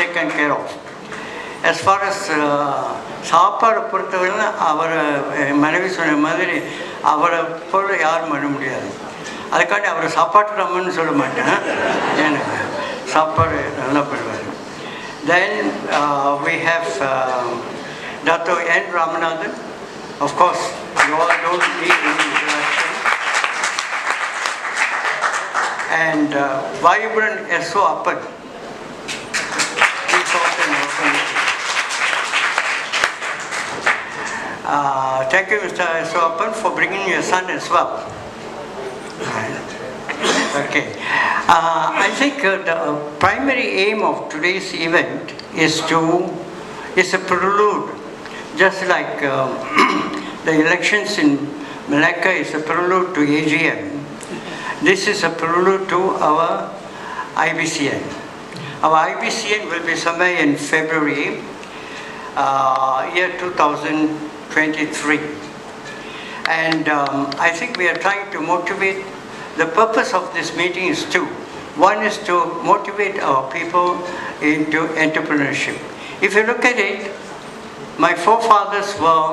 taken care of. As far as சாப்பாடு பொறுத்தவரையில் அவரை மனைவி சொன்ன மாதிரி அவரை போல யாரும் பண்ண முடியாது. அதுக்காண்டி அவரை சாப்பாட்டு ரம்மன்னு சொல்ல மாட்டேன், எனக்கு சாப்பாடு நல்லா பண்ணுவார். Then we have Dr. N. Ramanathan. Of course, you all don't need any introduction. And Vayubran S.O. Appan. Thank you, Mr. S.O. Appan, for bringing your son as well. Okay. I think the primary aim of today's event is a prelude, just like the elections in Malacca is a prelude to AGM. This is a prelude to our IBCN. Our IBCN will be somewhere in February, year 2023. And I think we are trying to motivate. The purpose of this meeting is two. One is to motivate our people into entrepreneurship. If you look at it, my forefathers were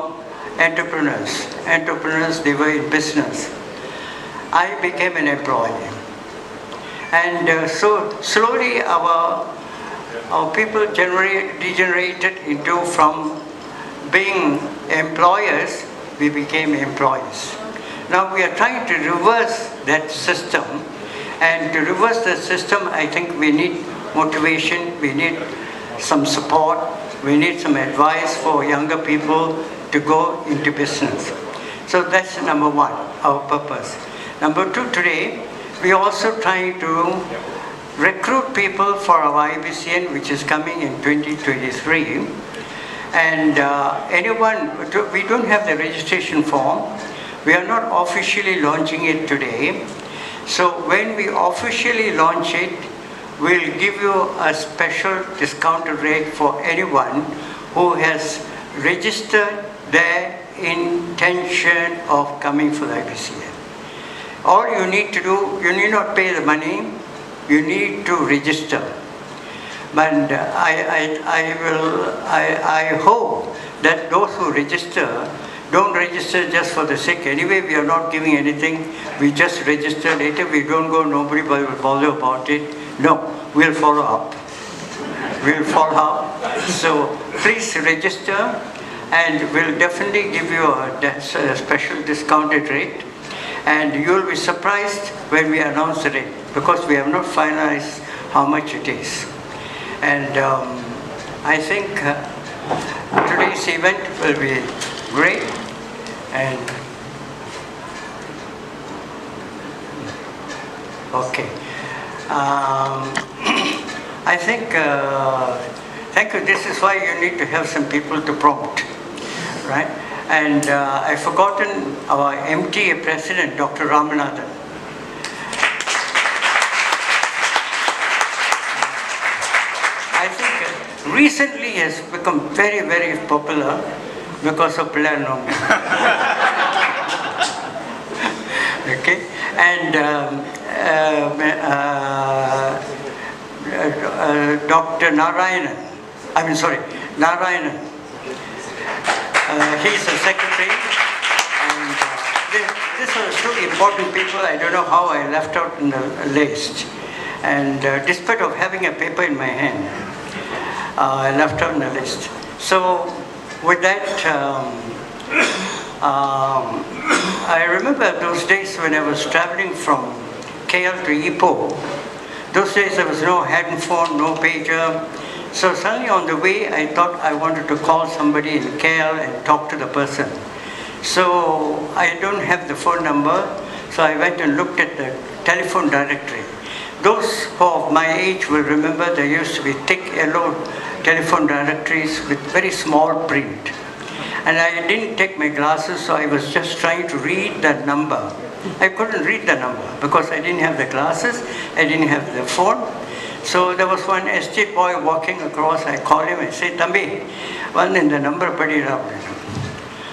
entrepreneurs, they were in business. I became an employee. And so slowly our people degenerated into, from being employers, we became employees. Now we are trying to reverse that system, and to reverse the system, I think we need motivation, we need some support, we need some advice for younger people to go into business. So that's number one, our purpose. Number two, today, we are also trying to recruit people for our IBCN, which is coming in 2023. And anyone, we don't have the registration form. We are not officially launching it today. So when we officially launch it, we'll give you a special discounted rate for anyone who has registered their intention of coming for the IBCN. All you need to do, you need not pay the money, you need to register. But I hope that those who register don't register just for the sake. Anyway, we are not giving anything. We just register. Later we don't go, nobody will bother about it. No, we'll follow up. We'll follow up. So please register, and we'll definitely give you a special discounted rate. And you'll be surprised when we announce the rate, because we have not finalized how much it is. And I think today's event will be great. And okay, I think thank you. This is why you need to have some people to prompt, right? And I've forgotten our MTA president, Dr. Ramanathan. I think recently he has become very, very popular because of Penang. Okay, and Dr. Narayanan. He's the secretary, and these are two important people. I don't know how I left out in the list, and despite of having a paper in my hand, I left out in the list. So with that, I remember those days when I was traveling from KL to Ipoh. Those days there was no handphone, no pager. So suddenly on the way, I thought I wanted to call somebody in KL and talk to the person. So I don't have the phone number, so I went and looked at the telephone directory. Those who of my age will remember there used to be thick yellow telephone directories with very small print. And I didn't take my glasses, so I was just trying to read that number. I couldn't read the number because I didn't have the glasses, I didn't have the phone. So there was one estate boy walking across. I called him and said, "Thambi, one in the number padira."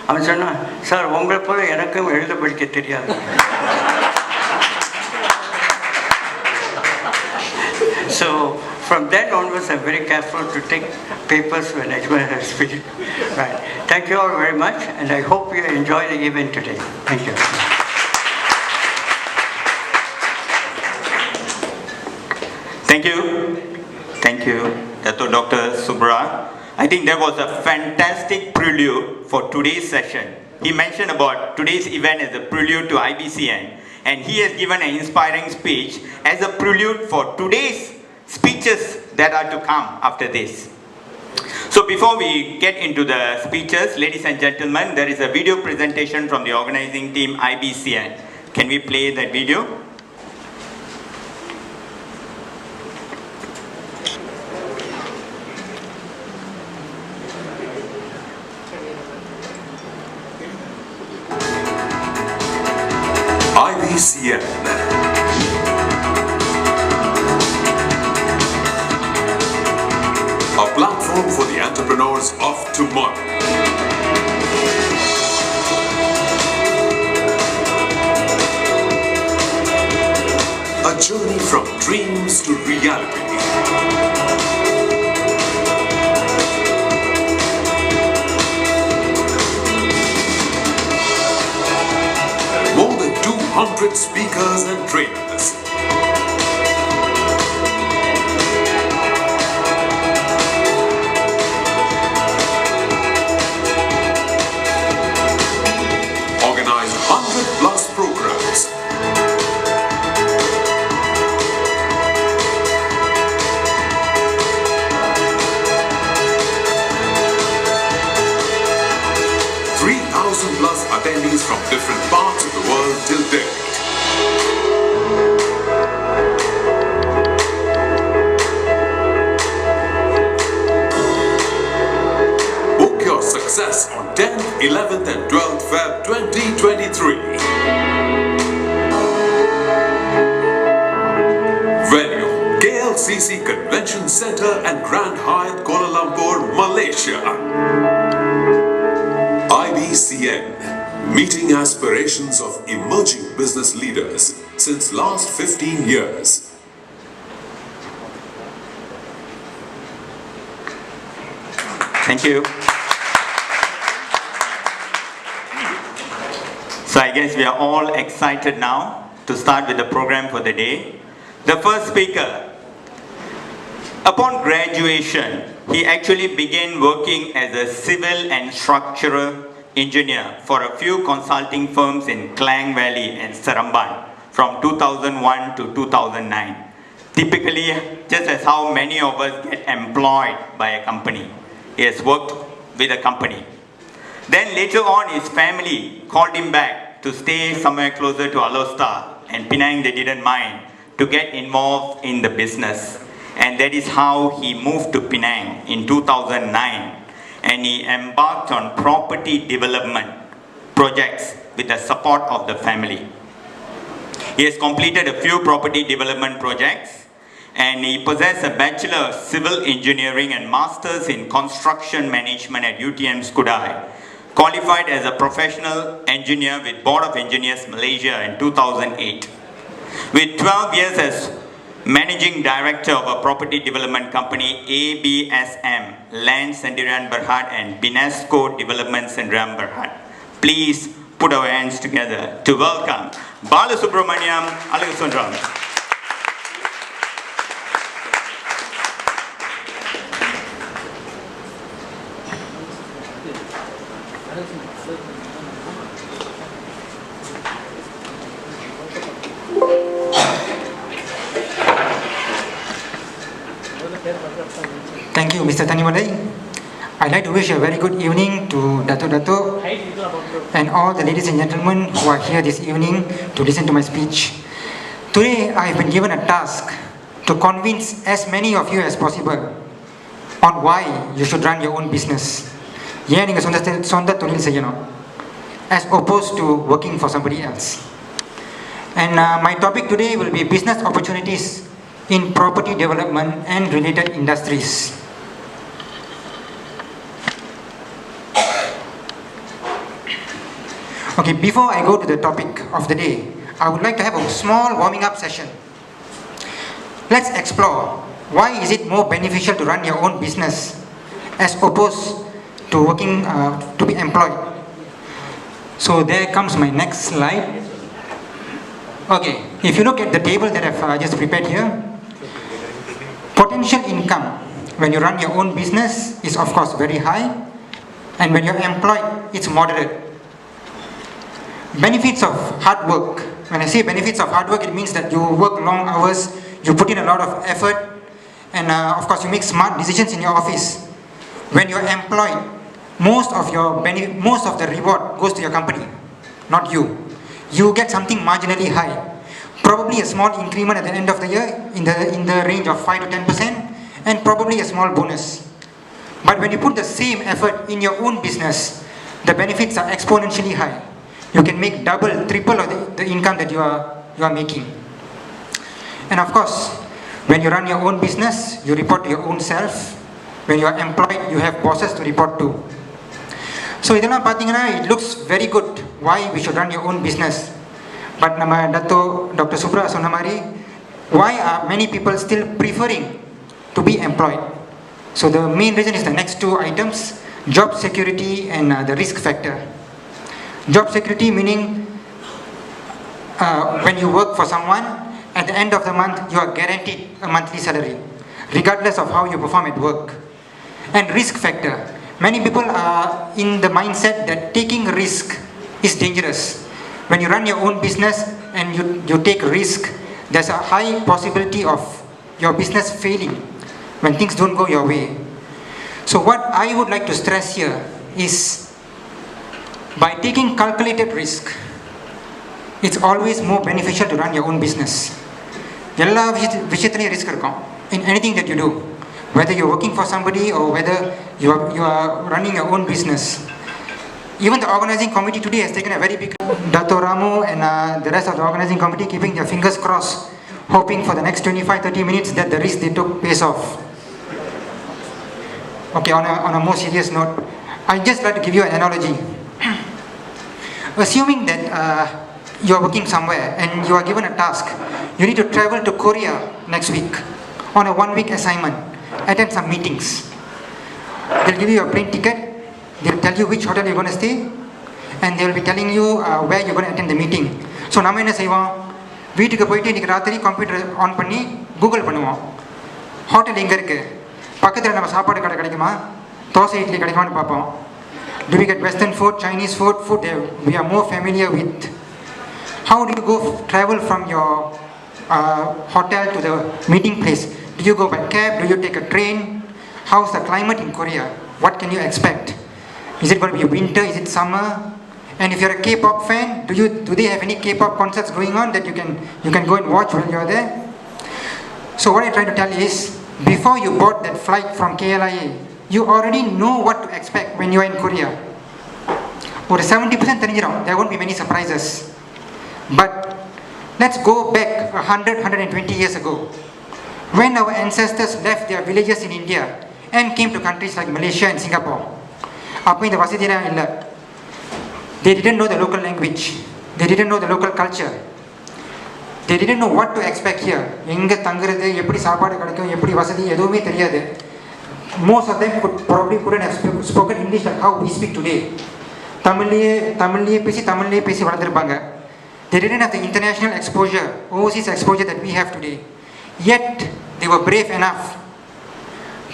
அவன் சொன்னான், "sir உங்களை போல எனக்கும் எழுத படிக்க தெரியாது." So from then onwards, I'm very careful to take papers when anyone has speech. Right. Thank you all very much, and I hope you enjoy the event today. Thank you. Thank you. Thank you, Dr. Subra. I think that was a fantastic prelude for today's session. He mentioned about today's event as a prelude to IBCN, and he has given an inspiring speech as a prelude for today's speeches that are to come after this. So before we get into the speeches, ladies and gentlemen, there is a video presentation from the organizing team IBCN. Can we play that video? IBCN. A platform for the entrepreneurs of tomorrow. A journey from dreams to reality. More than 200 speakers and trainers. Organized 100 plus programs. Plus attendees from different parts of the world till date. Book your success on 10th, 11th and 12th Feb 2023. Venue, KLCC Convention Center and Grand Hyatt Kuala Lumpur, Malaysia. IBCN, meeting aspirations of emerging business leaders since last 15 years. Thank you. So I guess we are all excited now to start with the program for the day. The first speaker, upon graduation, he actually began working as a civil and structural engineer for a few consulting firms in Klang Valley and Seremban from 2001 to 2009. Typically, just as how many of us get employed by a company, he has worked with a company. Then later on, his family called him back to stay somewhere closer to Alostar, and Penang they didn't mind to get involved in the business. And that is how he moved to Penang in 2009, and he embarked on property development projects with the support of the family. He has completed a few property development projects, and he possessed a Bachelor of Civil Engineering and Masters in Construction Management at UTM Skudai, qualified as a professional engineer with Board of Engineers Malaysia in 2008. With 12 years as Managing Director of a property development company, ABSM, Land Sendirian Berhad and Binasco Development Sendirian Berhad. Please put our hands together to welcome Balasubramaniam Alagasundram. Thank you, Mr. Tanimalai. I'd like to wish a very good evening to Dato' and all the ladies and gentlemen who are here this evening to listen to my speech. Today, I have been given a task to convince as many of you as possible on why you should run your own business. ஏன் நீங்க சொந்த தொழில் செய்யணும், as opposed to working for somebody else. And my topic today will be business opportunities in property development and related industries. Okay, before I go to the topic of the day, I would like to have a small warming up session. Let's explore why is it more beneficial to run your own business as opposed to working to be employed? So there comes my next slide. Okay, if you look at the table that I've just prepared here, potential income when you run your own business is of course very high, and when you're employed, it's moderate. Benefits of hard work. When I say benefits of hard work, it means that you work long hours, you put in a lot of effort, and of course you make smart decisions in your office. When you're employed, most of the reward goes to your company, not you. You get something marginally high, probably a small increment at the end of the year in the range of 5 to 10%, and probably a small bonus. But when you put the same effort in your own business, the benefits are exponentially high. You can make double, triple of the income that you are making. And of course, when you run your own business, you report to your own self. When you are employed, you have bosses to report to. So இதெல்லாம் பார்த்தீங்கன்னா, it looks very good why we should run your own business. But நம்ம Dr. Subra சொன்ன மாதிரி, why are many people still preferring to be employed? So the main reason is the next two items, job security and the risk factor. Job security meaning when you work for someone, at the end of the month you are guaranteed a monthly salary, regardless of how you perform at work. And risk factor. Many people are in the mindset that taking risk is dangerous. When you run your own business and you take risk, there's a high possibility of your business failing when things don't go your way. So what I would like to stress here is, by taking calculated risk, it's always more beneficial to run your own business. எல்லா விஷயத்துலையும் risk இருக்கும் in anything that you do. Whether you're working for somebody or whether you are running your own business. Even the organizing committee today has taken a very big... Dr. Ramu and the rest of the organizing committee keeping their fingers crossed, hoping for the next 25-30 minutes that the risk they took pays off. Okay, on a more serious note, I'd just like to give you an analogy. Assuming that you are working somewhere and you are given a task, you need to travel to Korea next week on a 1-week assignment, attend some meetings. They'll give you a plane ticket, they'll tell you which hotel you're going to stay, and they'll be telling you where you're going to attend the meeting. So நம்ம என்ன செய்வோம், வீட்டுக்கு போயிட்டு இன்னைக்கு ராத்திரி computer on பண்ணி Google பண்ணுவோம், hotel எங்கே இருக்குது, பக்கத்தில் நம்ம சாப்பாடு கடை கிடைக்குமா, தோசை இட்லி கிடைக்குமான்னு பார்ப்போம். Do we get Western food, Chinese food we are more familiar with? How do you travel from your hotel to the meeting place? Do you go by cab? Do you take a train? How's the climate in Korea? What can you expect? Is it going to be winter? Is it summer? And if you're a K-pop fan, do they have any K-pop concerts going on that you can go and watch while you're there? So what I'm trying to tell is, before you board that flight from KLIA, you already know what to expect when you're in Korea. ஒரு 70% தெரிஞ்சிடும், there won't be many surprises. But let's go back 100-120 years ago, when our ancestors left their villages in India and came to countries like Malaysia and Singapore. அப்போ இந்த வசதியெல்லாம் இல்லை. They didn't know the local language, they didn't know the local culture, they didn't know what to expect here. எங்கே தங்குறது, எப்படி சாப்பாடு கிடைக்கும், எப்படி வசதி, எதுவுமே தெரியாது. Most of them couldn't have spoken English like how we speak today. தமிழ்லேயே பேசி வளர்ந்துருப்பாங்க. They didn't have the international exposure, overseas exposure that we have today. Yet they were brave enough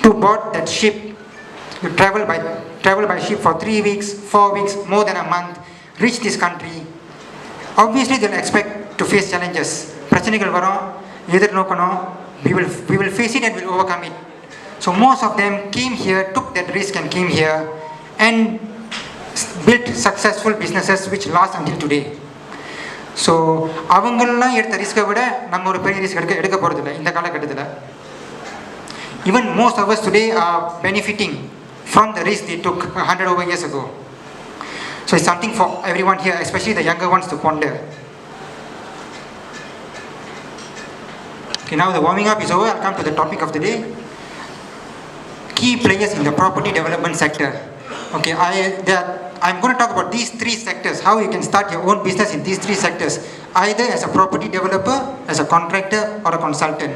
to board that ship, to travel by ship for 3 weeks, 4 weeks, more than a month, reach this country. Obviously they'll expect to face challenges. பிரச்சனைகள் வரும், எதிர்நோக்கணும். We will face it and we'll overcome it. So most of them came here, took that risk and came here and built successful businesses which last until today. So அவங்கெல்லாம் எடுத்த ரிஸ்கை விட நம்ம ஒரு பெரிய risk எடுக்க போகிறதில்ல இந்த காலகட்டத்தில். Even most of us today are benefiting from the risk they took 100 over years ago. So it's something for everyone here, especially the younger ones, to ponder. Okay, now the warming up is over. I'll come to the topic of the day. Key players in the property development sector. Okay, I'm going to talk about these three sectors, how you can start your own business in these three sectors, either as a property developer, as a contractor, or a consultant.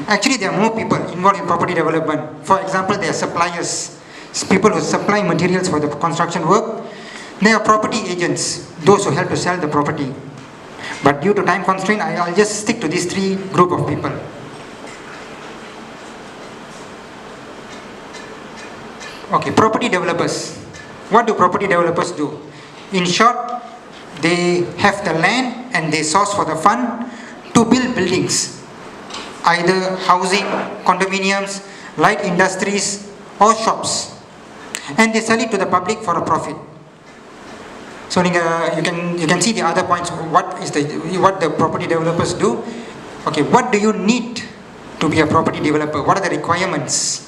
Actually, there are more people involved in property development. For example, there are suppliers, people who supply materials for the construction work. There are property agents, those who help to sell the property. But due to time constraint, I'll just stick to these three group of people. Okay, property developers. What do property developers do? In short, they have the land and they source for the fund to build buildings, either housing, condominiums, light industries, or shops, and they sell it to the public for a profit. So you can see the other points. What the property developers do? Okay, what do you need to be a property developer? What are the requirements?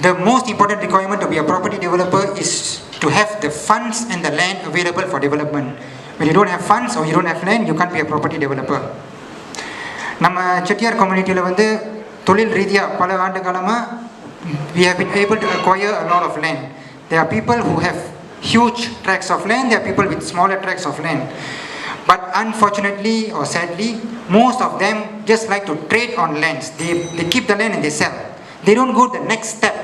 The most important requirement to be a property developer is to have the funds and the land available for development. When you don't have funds or you don't have land, you can't be a property developer. நம்ம செட்டியார் கம்யூனிட்டியில் வந்து தொழில் ரீதியாக பல ஆண்டு காலமாக we have been able to acquire a lot of land. There are people who have huge tracts of land, there are people with smaller tracts of land. But unfortunately or sadly, most of them just like to trade on lands. They keep the land and they sell. They don't go the next step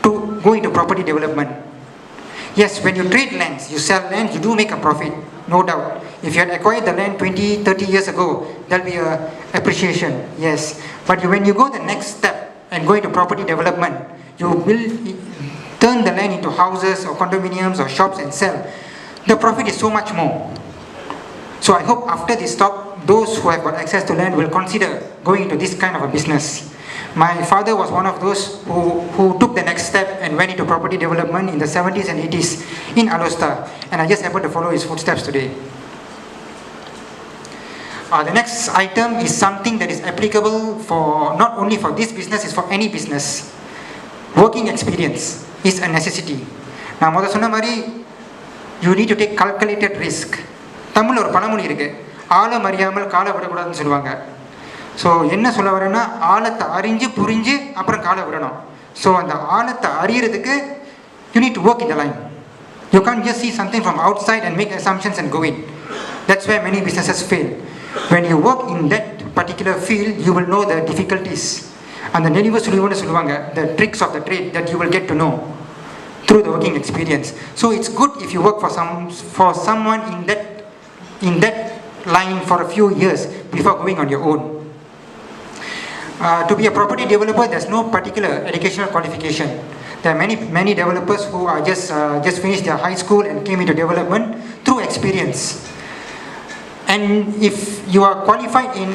to go into property development. Yes, when you trade lands, you sell land, you do make a profit, no doubt. If you had acquired the land 20, 30 years ago, there'll be a appreciation, yes. But when you go the next step and go into property development, you will turn the land into houses or condominiums or shops and sell. The profit is so much more. So I hope after this talk, those who have got access to land will consider going into this kind of a business. My father was one of those who took the next step and went into property development in the 70s and 80s in Alostar, and I just happened to follow his footsteps today. The next item is something that is applicable for not only for this business, it's for any business. Working experience is a necessity. Now, மொத சொன்ன மாதிரி you need to take calculated risk. தமிழ்ல ஒரு பழமொழி இருக்கு, ஆழம் அறியாமல் காலை விடக்கூடாதுன்னு சொல்லுவாங்க. ஸோ என்ன சொல்ல வரேன்னா, ஆழத்தை அறிஞ்சு புரிஞ்சு அப்புறம் காலை விடணும். ஸோ அந்த ஆழத்தை அறியறதுக்கு you need to work in the line. You can't just see something from outside and make assumptions and go in. That's where many businesses fail. When you work in that particular field, you will know the difficulties. And the நெளிவு சுழிவுன்னு சொல்லுவாங்க, the tricks of the trade that you will get to know through the working experience. So it's good if you work for someone in that line for a few years before going on your own. To be a property developer, there's no particular educational qualification. There are many developers who are just finished their high school and came into development through experience. And if you are qualified in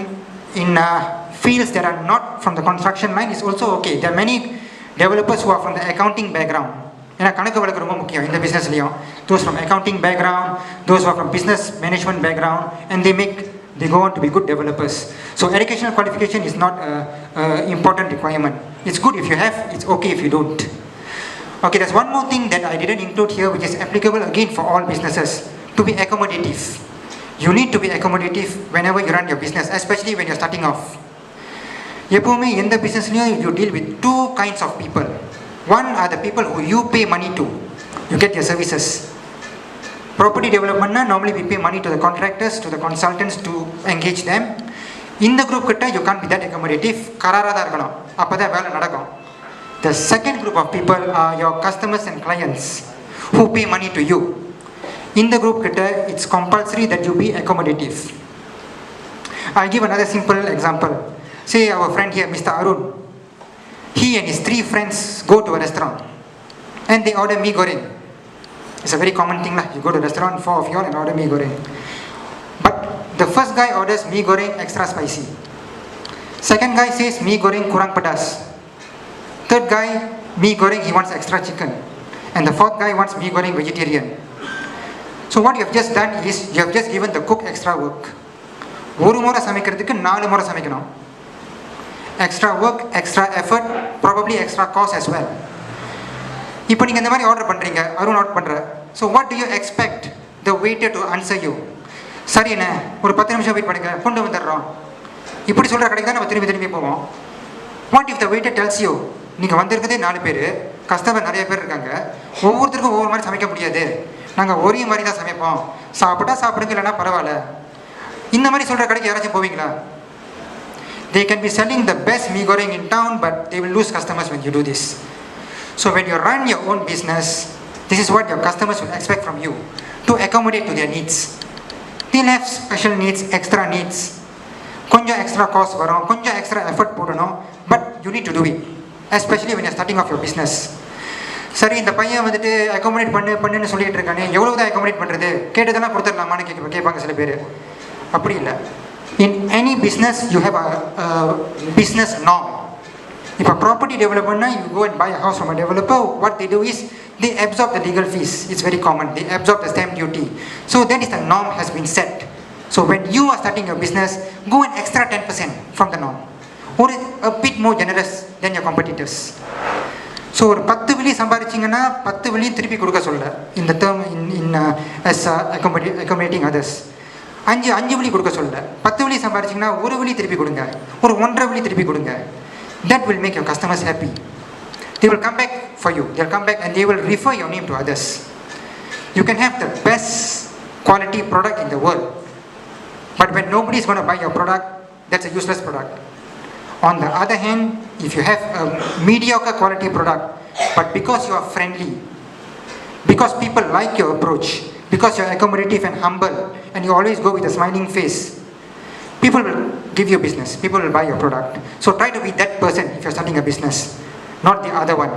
fields that are not from the construction line, it's also okay. There are many developers who are from the accounting background. ஏன்னா கணக்கு வழக்கு ரொம்ப முக்கியம் இந்த பிஸ்னஸ்லையும். Those from accounting background, those who are from business management background, and they go on to be good developers. So educational qualification is not an important requirement. It's good if you have, it's okay if you don't. Okay, there's one more thing that I didn't include here, which is applicable again for all businesses: to be accommodative. You need to be accommodative whenever you run your business, especially when you're starting off. எப்பவுமே எந்த பிசினஸ்லயும் you deal with two kinds of people. One are the people who you pay money to, you get their services. Property development normally we pay money to the contractors, to the consultants to engage them. In the group kitta you can't be that accommodative, karara da irukanum, appada vela nadakum. The second group of people are your customers and clients who pay money to you. In the group kitta it's compulsory that you be accommodative. I'll give another simple example. Say our friend here, Mr. Arun, he and his 3 friends go to a restaurant and they order mee goreng. It's a very common thing lah. You go to a restaurant, 4 of you all, and order mee goreng. But the first guy orders mee goreng extra spicy. Second guy says mee goreng kurang pedas. Third guy, mee goreng he wants extra chicken. And the fourth guy wants mee goreng vegetarian. So what you have just done is you have just given the cook extra work. ஒரு முறை சமைக்கிறதுக்கு 4 முறை சமைக்கணும். Extra work, extra effort, probably extra cost as well. இப்போ நீங்கள் இந்த மாதிரி order பண்ணுறீங்க, அருண் ஆர்டர் பண்ணுற. So what to you expect the waiter to answer you? சரி என்ன, ஒரு 10 நிமிஷம் வெயிட் பண்ணுங்க, கொண்டு வந்துடுறோம். இப்படி சொல்கிற கடைக்கு தான் நம்ம திரும்பி போவோம். What if the waiter tells you, நீங்கள் வந்திருக்கிறதே 4 பேர், கஸ்டமர் நிறைய பேர் இருக்காங்க, ஒவ்வொருத்தருக்கும் ஒவ்வொரு மாதிரி சமைக்க முடியாது, நாங்கள் ஒரே மாதிரி தான் சமைப்போம், சாப்பிட்டா சாப்பிடுங்க இல்லைன்னா பரவாயில்ல, இந்த மாதிரி சொல்கிற கடைக்கு யாராச்சும் போவீங்களா? They can be selling the best mee goreng in town, but they will lose customers when you do this. So when you run your own business, this is what your customers will expect from you, to accommodate to their needs. They'll have special needs, extra needs. கொஞ்சம் extra cost வரும், கொஞ்சம் extra effort போடணும், but you need to do it, especially when you're starting off your business. சரி, இந்த பையன் வந்துட்டு accommodate பண்ணுன்னு சொல்லிட்டு இருக்கானே, எவ்வளோ தான் அக்காமடேட் பண்ணுறது, கேட்டதெல்லாம் கொடுத்துடலாமான்னு கேட்பாங்க சில பேர். அப்படி இல்லை. In any business you have a business norm. If a property developer, you go and buy a house from a developer, what they do is they absorb the legal fees. It's very common. They absorb the stamp duty. So that is the norm has been set. So when you are starting your business, go an extra 10% from the norm, or a bit more generous than your competitors. So ஒரு 10 விலி சம்பாதிச்சிங்கன்னா 10 விலியும் திருப்பி கொடுக்க சொல்ல, in the term in as accommodating others. 5 விலி கொடுக்க சொல்ல, 10 விலி சம்பாதிச்சிங்கன்னா 1 விலி திருப்பி கொடுங்க, ஒரு 1.5 விலி திருப்பி கொடுங்க. That will make your customers happy. They will come back for you. They'll come back and they will refer your name to others. You can have the best quality product in the world, but when nobody is going to buy your product, that's a useless product. On the other hand, if you have a mediocre quality product, but because you are friendly, because people like your approach, because you are accommodative and humble, and you always go with a smiling face, people will give you business, people will buy your product. So try to be that person if you're starting a business, not the other one.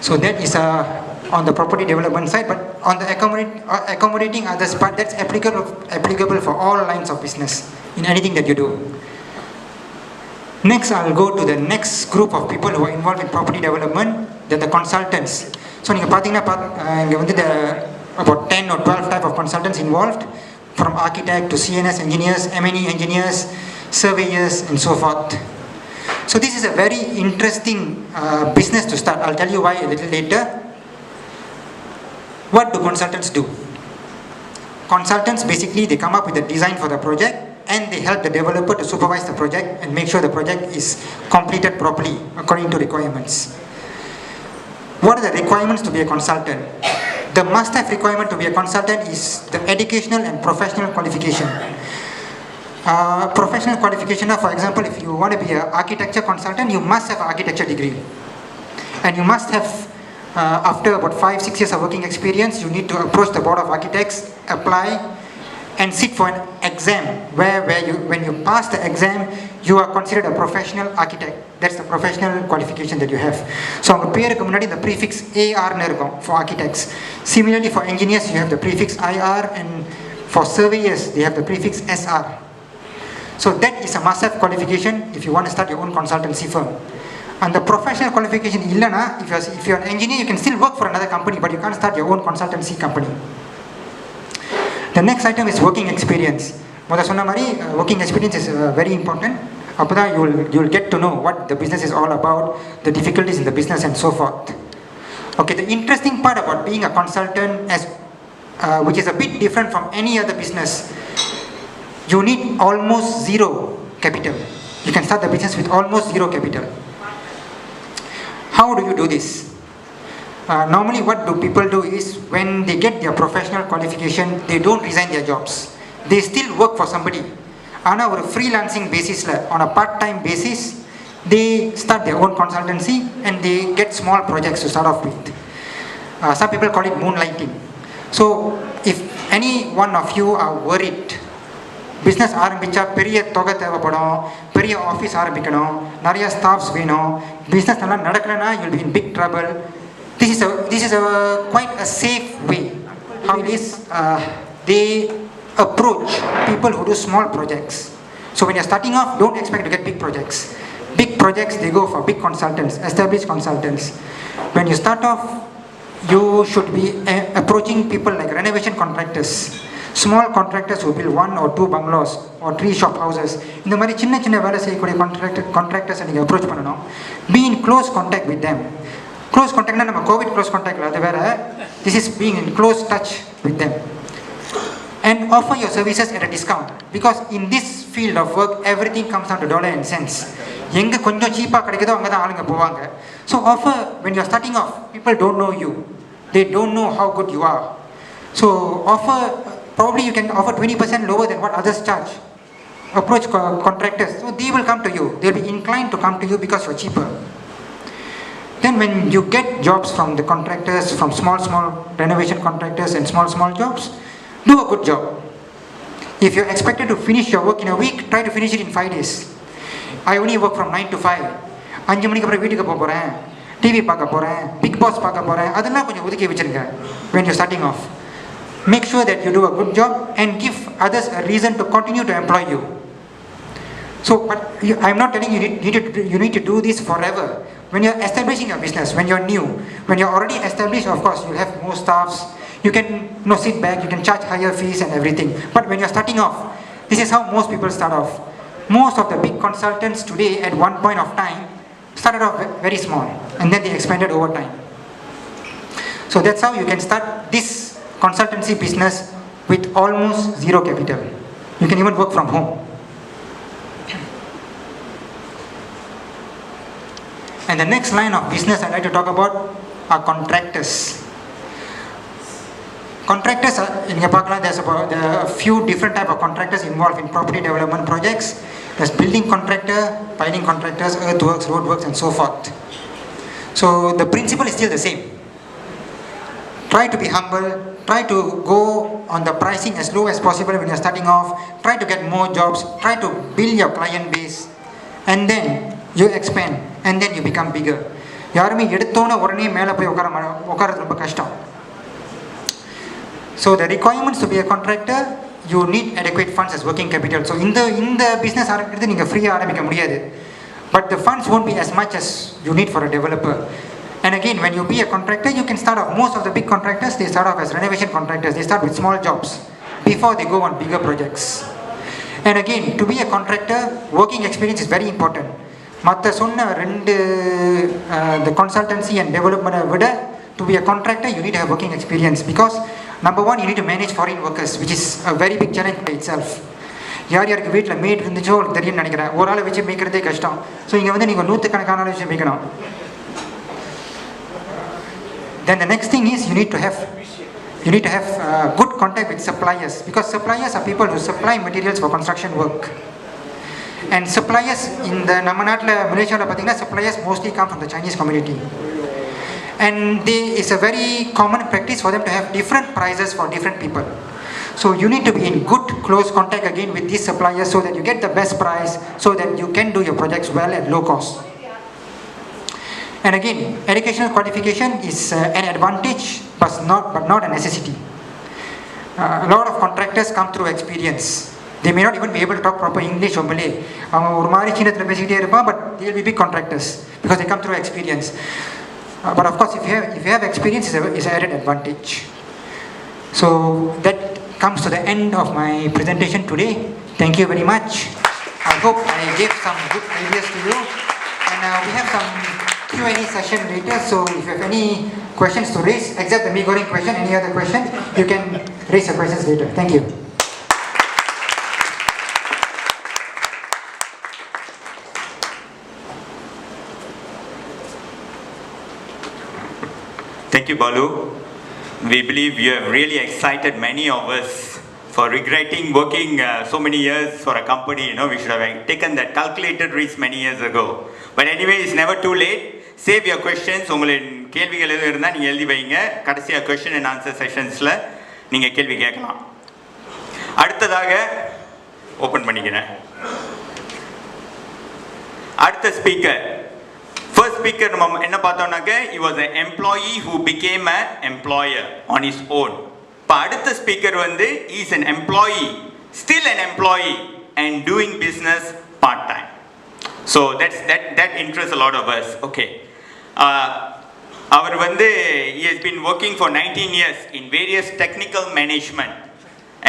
So that is on the property development side, but on the accommodating others part, that's applicable for all lines of business, in anything that you do. Next, I'll go to the next group of people who are involved in property development, they're the consultants. So you can about 10 or 12 type of consultants involved, from architect to CNS engineers, M&E engineers, surveyors, and so forth. So this is a very interesting business to start. I'll tell you why a little later. What do consultants do? Consultants basically, they come up with a design for the project and they help the developer to supervise the project and make sure the project is completed properly according to requirements. What are the requirements to be a consultant? The must-have requirement to be a consultant is the educational and professional qualification. Professional qualification, for example, if you want to be an architecture consultant, you must have an architecture degree. And you must have, after about 5-6 years of working experience, you need to approach the board of architects, apply, and sit for an exam where when you pass the exam, you are considered a professional architect. That's the professional qualification that you have. So on the prefix AR for architects. Similarly for engineers, you have the prefix IR, and for surveyors, they have the prefix SR. So that is a must-have qualification if you want to start your own consultancy firm. And the professional qualification, if you're an engineer, you can still work for another company, but you can't start your own consultancy company. The next item is working experience. Working experience is very important. After you will get to know what the business is all about, the difficulties in the business, and so forth. Okay, the interesting part about being a consultant, which is a bit different from any other business, you need almost zero capital. You can start the business with almost zero capital. How do you do this? Normally what do people do is, when they get their professional qualification, they don't resign their jobs. They still work for somebody. On a freelancing basis, on a part-time basis, they start their own consultancy and they get small projects to start off with. Some people call it moonlighting. So if any one of you are worried, business ஆரம்பிச்சா பெரிய தொகை தேவைப்படும், பெரிய office ஆரம்பிக்கணும், நிறைய staffs வேணும், business நல்லா நடக்கலைன்னா you'll be in big trouble. This is quite a safe way. How it is, they approach people who do small projects. So when you're starting off, don't expect to get big projects. Big projects, they go for big consultants, established consultants. When you start off, you should be approaching people like renovation contractors, small contractors who build 1 or 2 bungalows or 3 shop houses. இந்த மாதிரி சின்ன வேலை செய்யக்கூடிய contractors நீங்க approach பண்ணணும். Be in close contact with them. Close contact நம்ம Covid close கான்டாக்ட்ல அது வேற. This is being in close touch with them. and offer your services at a discount, because in this field of work everything comes down to dollar and cents. எங்க கொஞ்சம் cheap-ஆ கிடைக்குதோ அங்க தான் ஆளுங்க போவாங்க. So offer, when you're starting off, people don't know you, they don't know how good you are, so offer, probably you can offer 20% lower than what others charge. Approach contractors, so they will come to you, they'll be inclined to come to you because you're cheaper. Then when you get jobs from the contractors, from small renovation contractors and small jobs, do a good job. If you're expected to finish your work in a week, try to finish it in 5 days. I only work from 9 to 5. 5 மணிக்கு அப்புறம் வீட்டுக்கு போறேன், TV பார்க்க போறேன், big pass பார்க்க போறேன், அதெல்லாம் கொஞ்சம் ஒதுக்கி வச்சிருங்க. When you're starting off, make sure that you do a good job and give others a reason to continue to employ you. So, but I'm not telling you you need to do this forever. When you're establishing a business, when you're new, when you're already established, of course you'll have more staffs, you can sit back, you can charge higher fees and everything. But when you're starting off, this is how most people start off. Most of the big consultants today at one point of time started off very small and then they expanded over time. So that's how you can start this consultancy business with almost zero capital. You can even work from home. And the next line of business I'd like to talk about are contractors. Contractors, there's about a few different type of contractors involved in property development projects. There's building contractor, piling contractors, earthworks, roadworks, and so forth. So the principle is still the same. Try to be humble, try to go on the pricing as low as possible when you're starting off, try to get more jobs, try to build your client base, and then you expand, and then you become bigger. யாருமே எடுத்தோன்னே உடனே மேலே போய் உட்காரது ரொம்ப கஷ்டம். So the requirements to be a contractor, you need adequate funds as working capital. So in the business ஆரம்பிக்கிறது நீங்கள் ஃப்ரீயாக ஆரம்பிக்க முடியாது. But the funds won't be as much as you need for a developer. And again, when you be a contractor, you can start off, most of the big contractors, they start off as renovation contractors. They start with small jobs before they go on bigger projects. And again, to be a contractor, working experience is very important. மற்ற சொன்ன ரெண்டு the consultancy and development விட, to be a contractor you need to have working experience, because number one, you need to manage foreign workers, which is a very big challenge by itself. யாருக்கு வீட்டில் mat இருந்துச்சோ தெரியும்னு நினைக்கிறேன். ஒரு ஆளை வச்சு மேய்க்கிறதே கஷ்டம். ஸோ இங்கே வந்து நீங்கள் நூற்றுக்கணக்கான ஆளை வச்சு மேய்க்கணும். Then the next thing is you need to have good contact with suppliers, because suppliers are people who supply materials for construction work. And suppliers in the நம்ம நாட்டில் மலேசியாவில் பார்த்தீங்கன்னா suppliers mostly come from the Chinese community. And it's a very common practice for them to have different prices for different people. So you need to be in good close contact again with these suppliers so that you get the best price, so that you can do your projects well at low cost. And again, educational qualification is an advantage but not a necessity. A lot of contractors come through experience. They may not even be able to talk proper English or Malay. அவன் ஒரு மாதிரி சீனத்தில் பேசிக்கிட்டே இருப்பான், but they will be big contractors because they come through experience. But of course, if you have experience, it's an added advantage. So that comes to the end of my presentation today. Thank you very much. I hope I gave some good ideas to you. And we have some Q&A session later. So if you have any questions to raise, except the mee goreng question, any other questions, you can raise your questions later. Thank you. Thank you, Balu. We believe you have really excited many of us for regretting working so many years for a company. We should have taken that calculated risk many years ago. But anyway, it's never too late. Save your questions. உங்களின் கேள்விகள் எதுவும் இருந்தால் நீங்கள் எழுதி வைங்க. கடைசியாக question and answer sessionsல நீங்கள் கேள்வி கேட்கலாம். அடுத்ததாக ஓப்பன் பண்ணிக்கிறேன். அடுத்த ஸ்பீக்கர், first speaker நம்ம என்ன பார்த்தோம்னாக்க, he was an employee who became an employer on his own. இப்போ அடுத்த ஸ்பீக்கர் வந்து he is an employee, still an employee and doing business part time. So that interests a lot of us. Okay. அவர் வந்து he has been working for 19 years in various technical management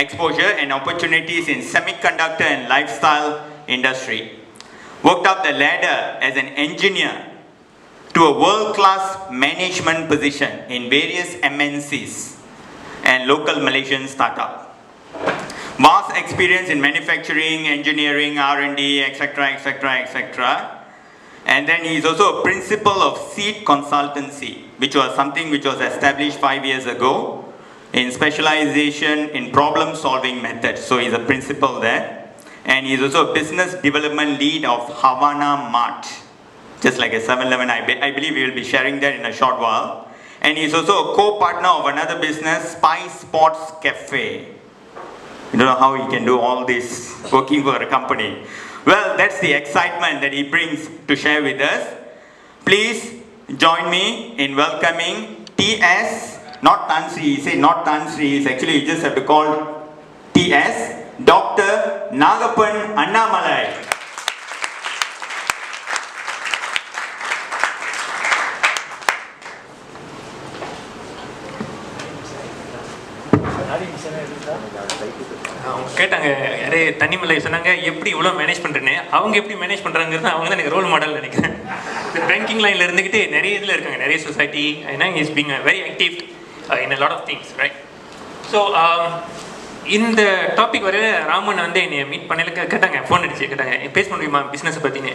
exposure and opportunities in semiconductor and lifestyle industry. Worked up the ladder as an engineer to a world-class management position in various MNCs and local Malaysian startup. vast experience in manufacturing, engineering, R&D, etc., etc., etc. And then he is also a principal of Seed Consultancy, which was something which was established 5 years ago in specialization in problem-solving methods. So he's a principal there. And he's also a business development lead of Havana Mart, just like a 7-Eleven. I believe we will be sharing that in a short while. And he's also a co-partner of another business, Spice Sports Cafe. You don't know how he can do all this working for a company. Well, that's the excitement that he brings to share with us. Please join me in welcoming T.S., not Tan Sri, he said not Tan Sri, it's actually you just have to call T.S., Dr. Nagapan Annamalai. அவங்க கேட்டாங்க யாரே தனிமலை சொன்னாங்க எப்படி இவ்வளோ manage பண்ணுறேன்னு. அவங்க எப்படி manage பண்ணுறாங்கிறது அவங்க தான் எனக்கு ரோல் மாடல் நினைக்கிறேன். இந்த பேங்கிங் லைனில் இருந்துக்கிட்டு நிறைய இதில் இருக்காங்க, நிறைய சொசைட்டி. ஏன்னா is being very active in a lot of things, right? So இந்த டாபிக் வரைய ராமன் வந்து என்னை மீட் பண்ணல கேட்டாங்க, ஃபோன் அடிச்சு கேட்டாங்க பேச முடியுமா பிஸ்னஸை பற்றினு.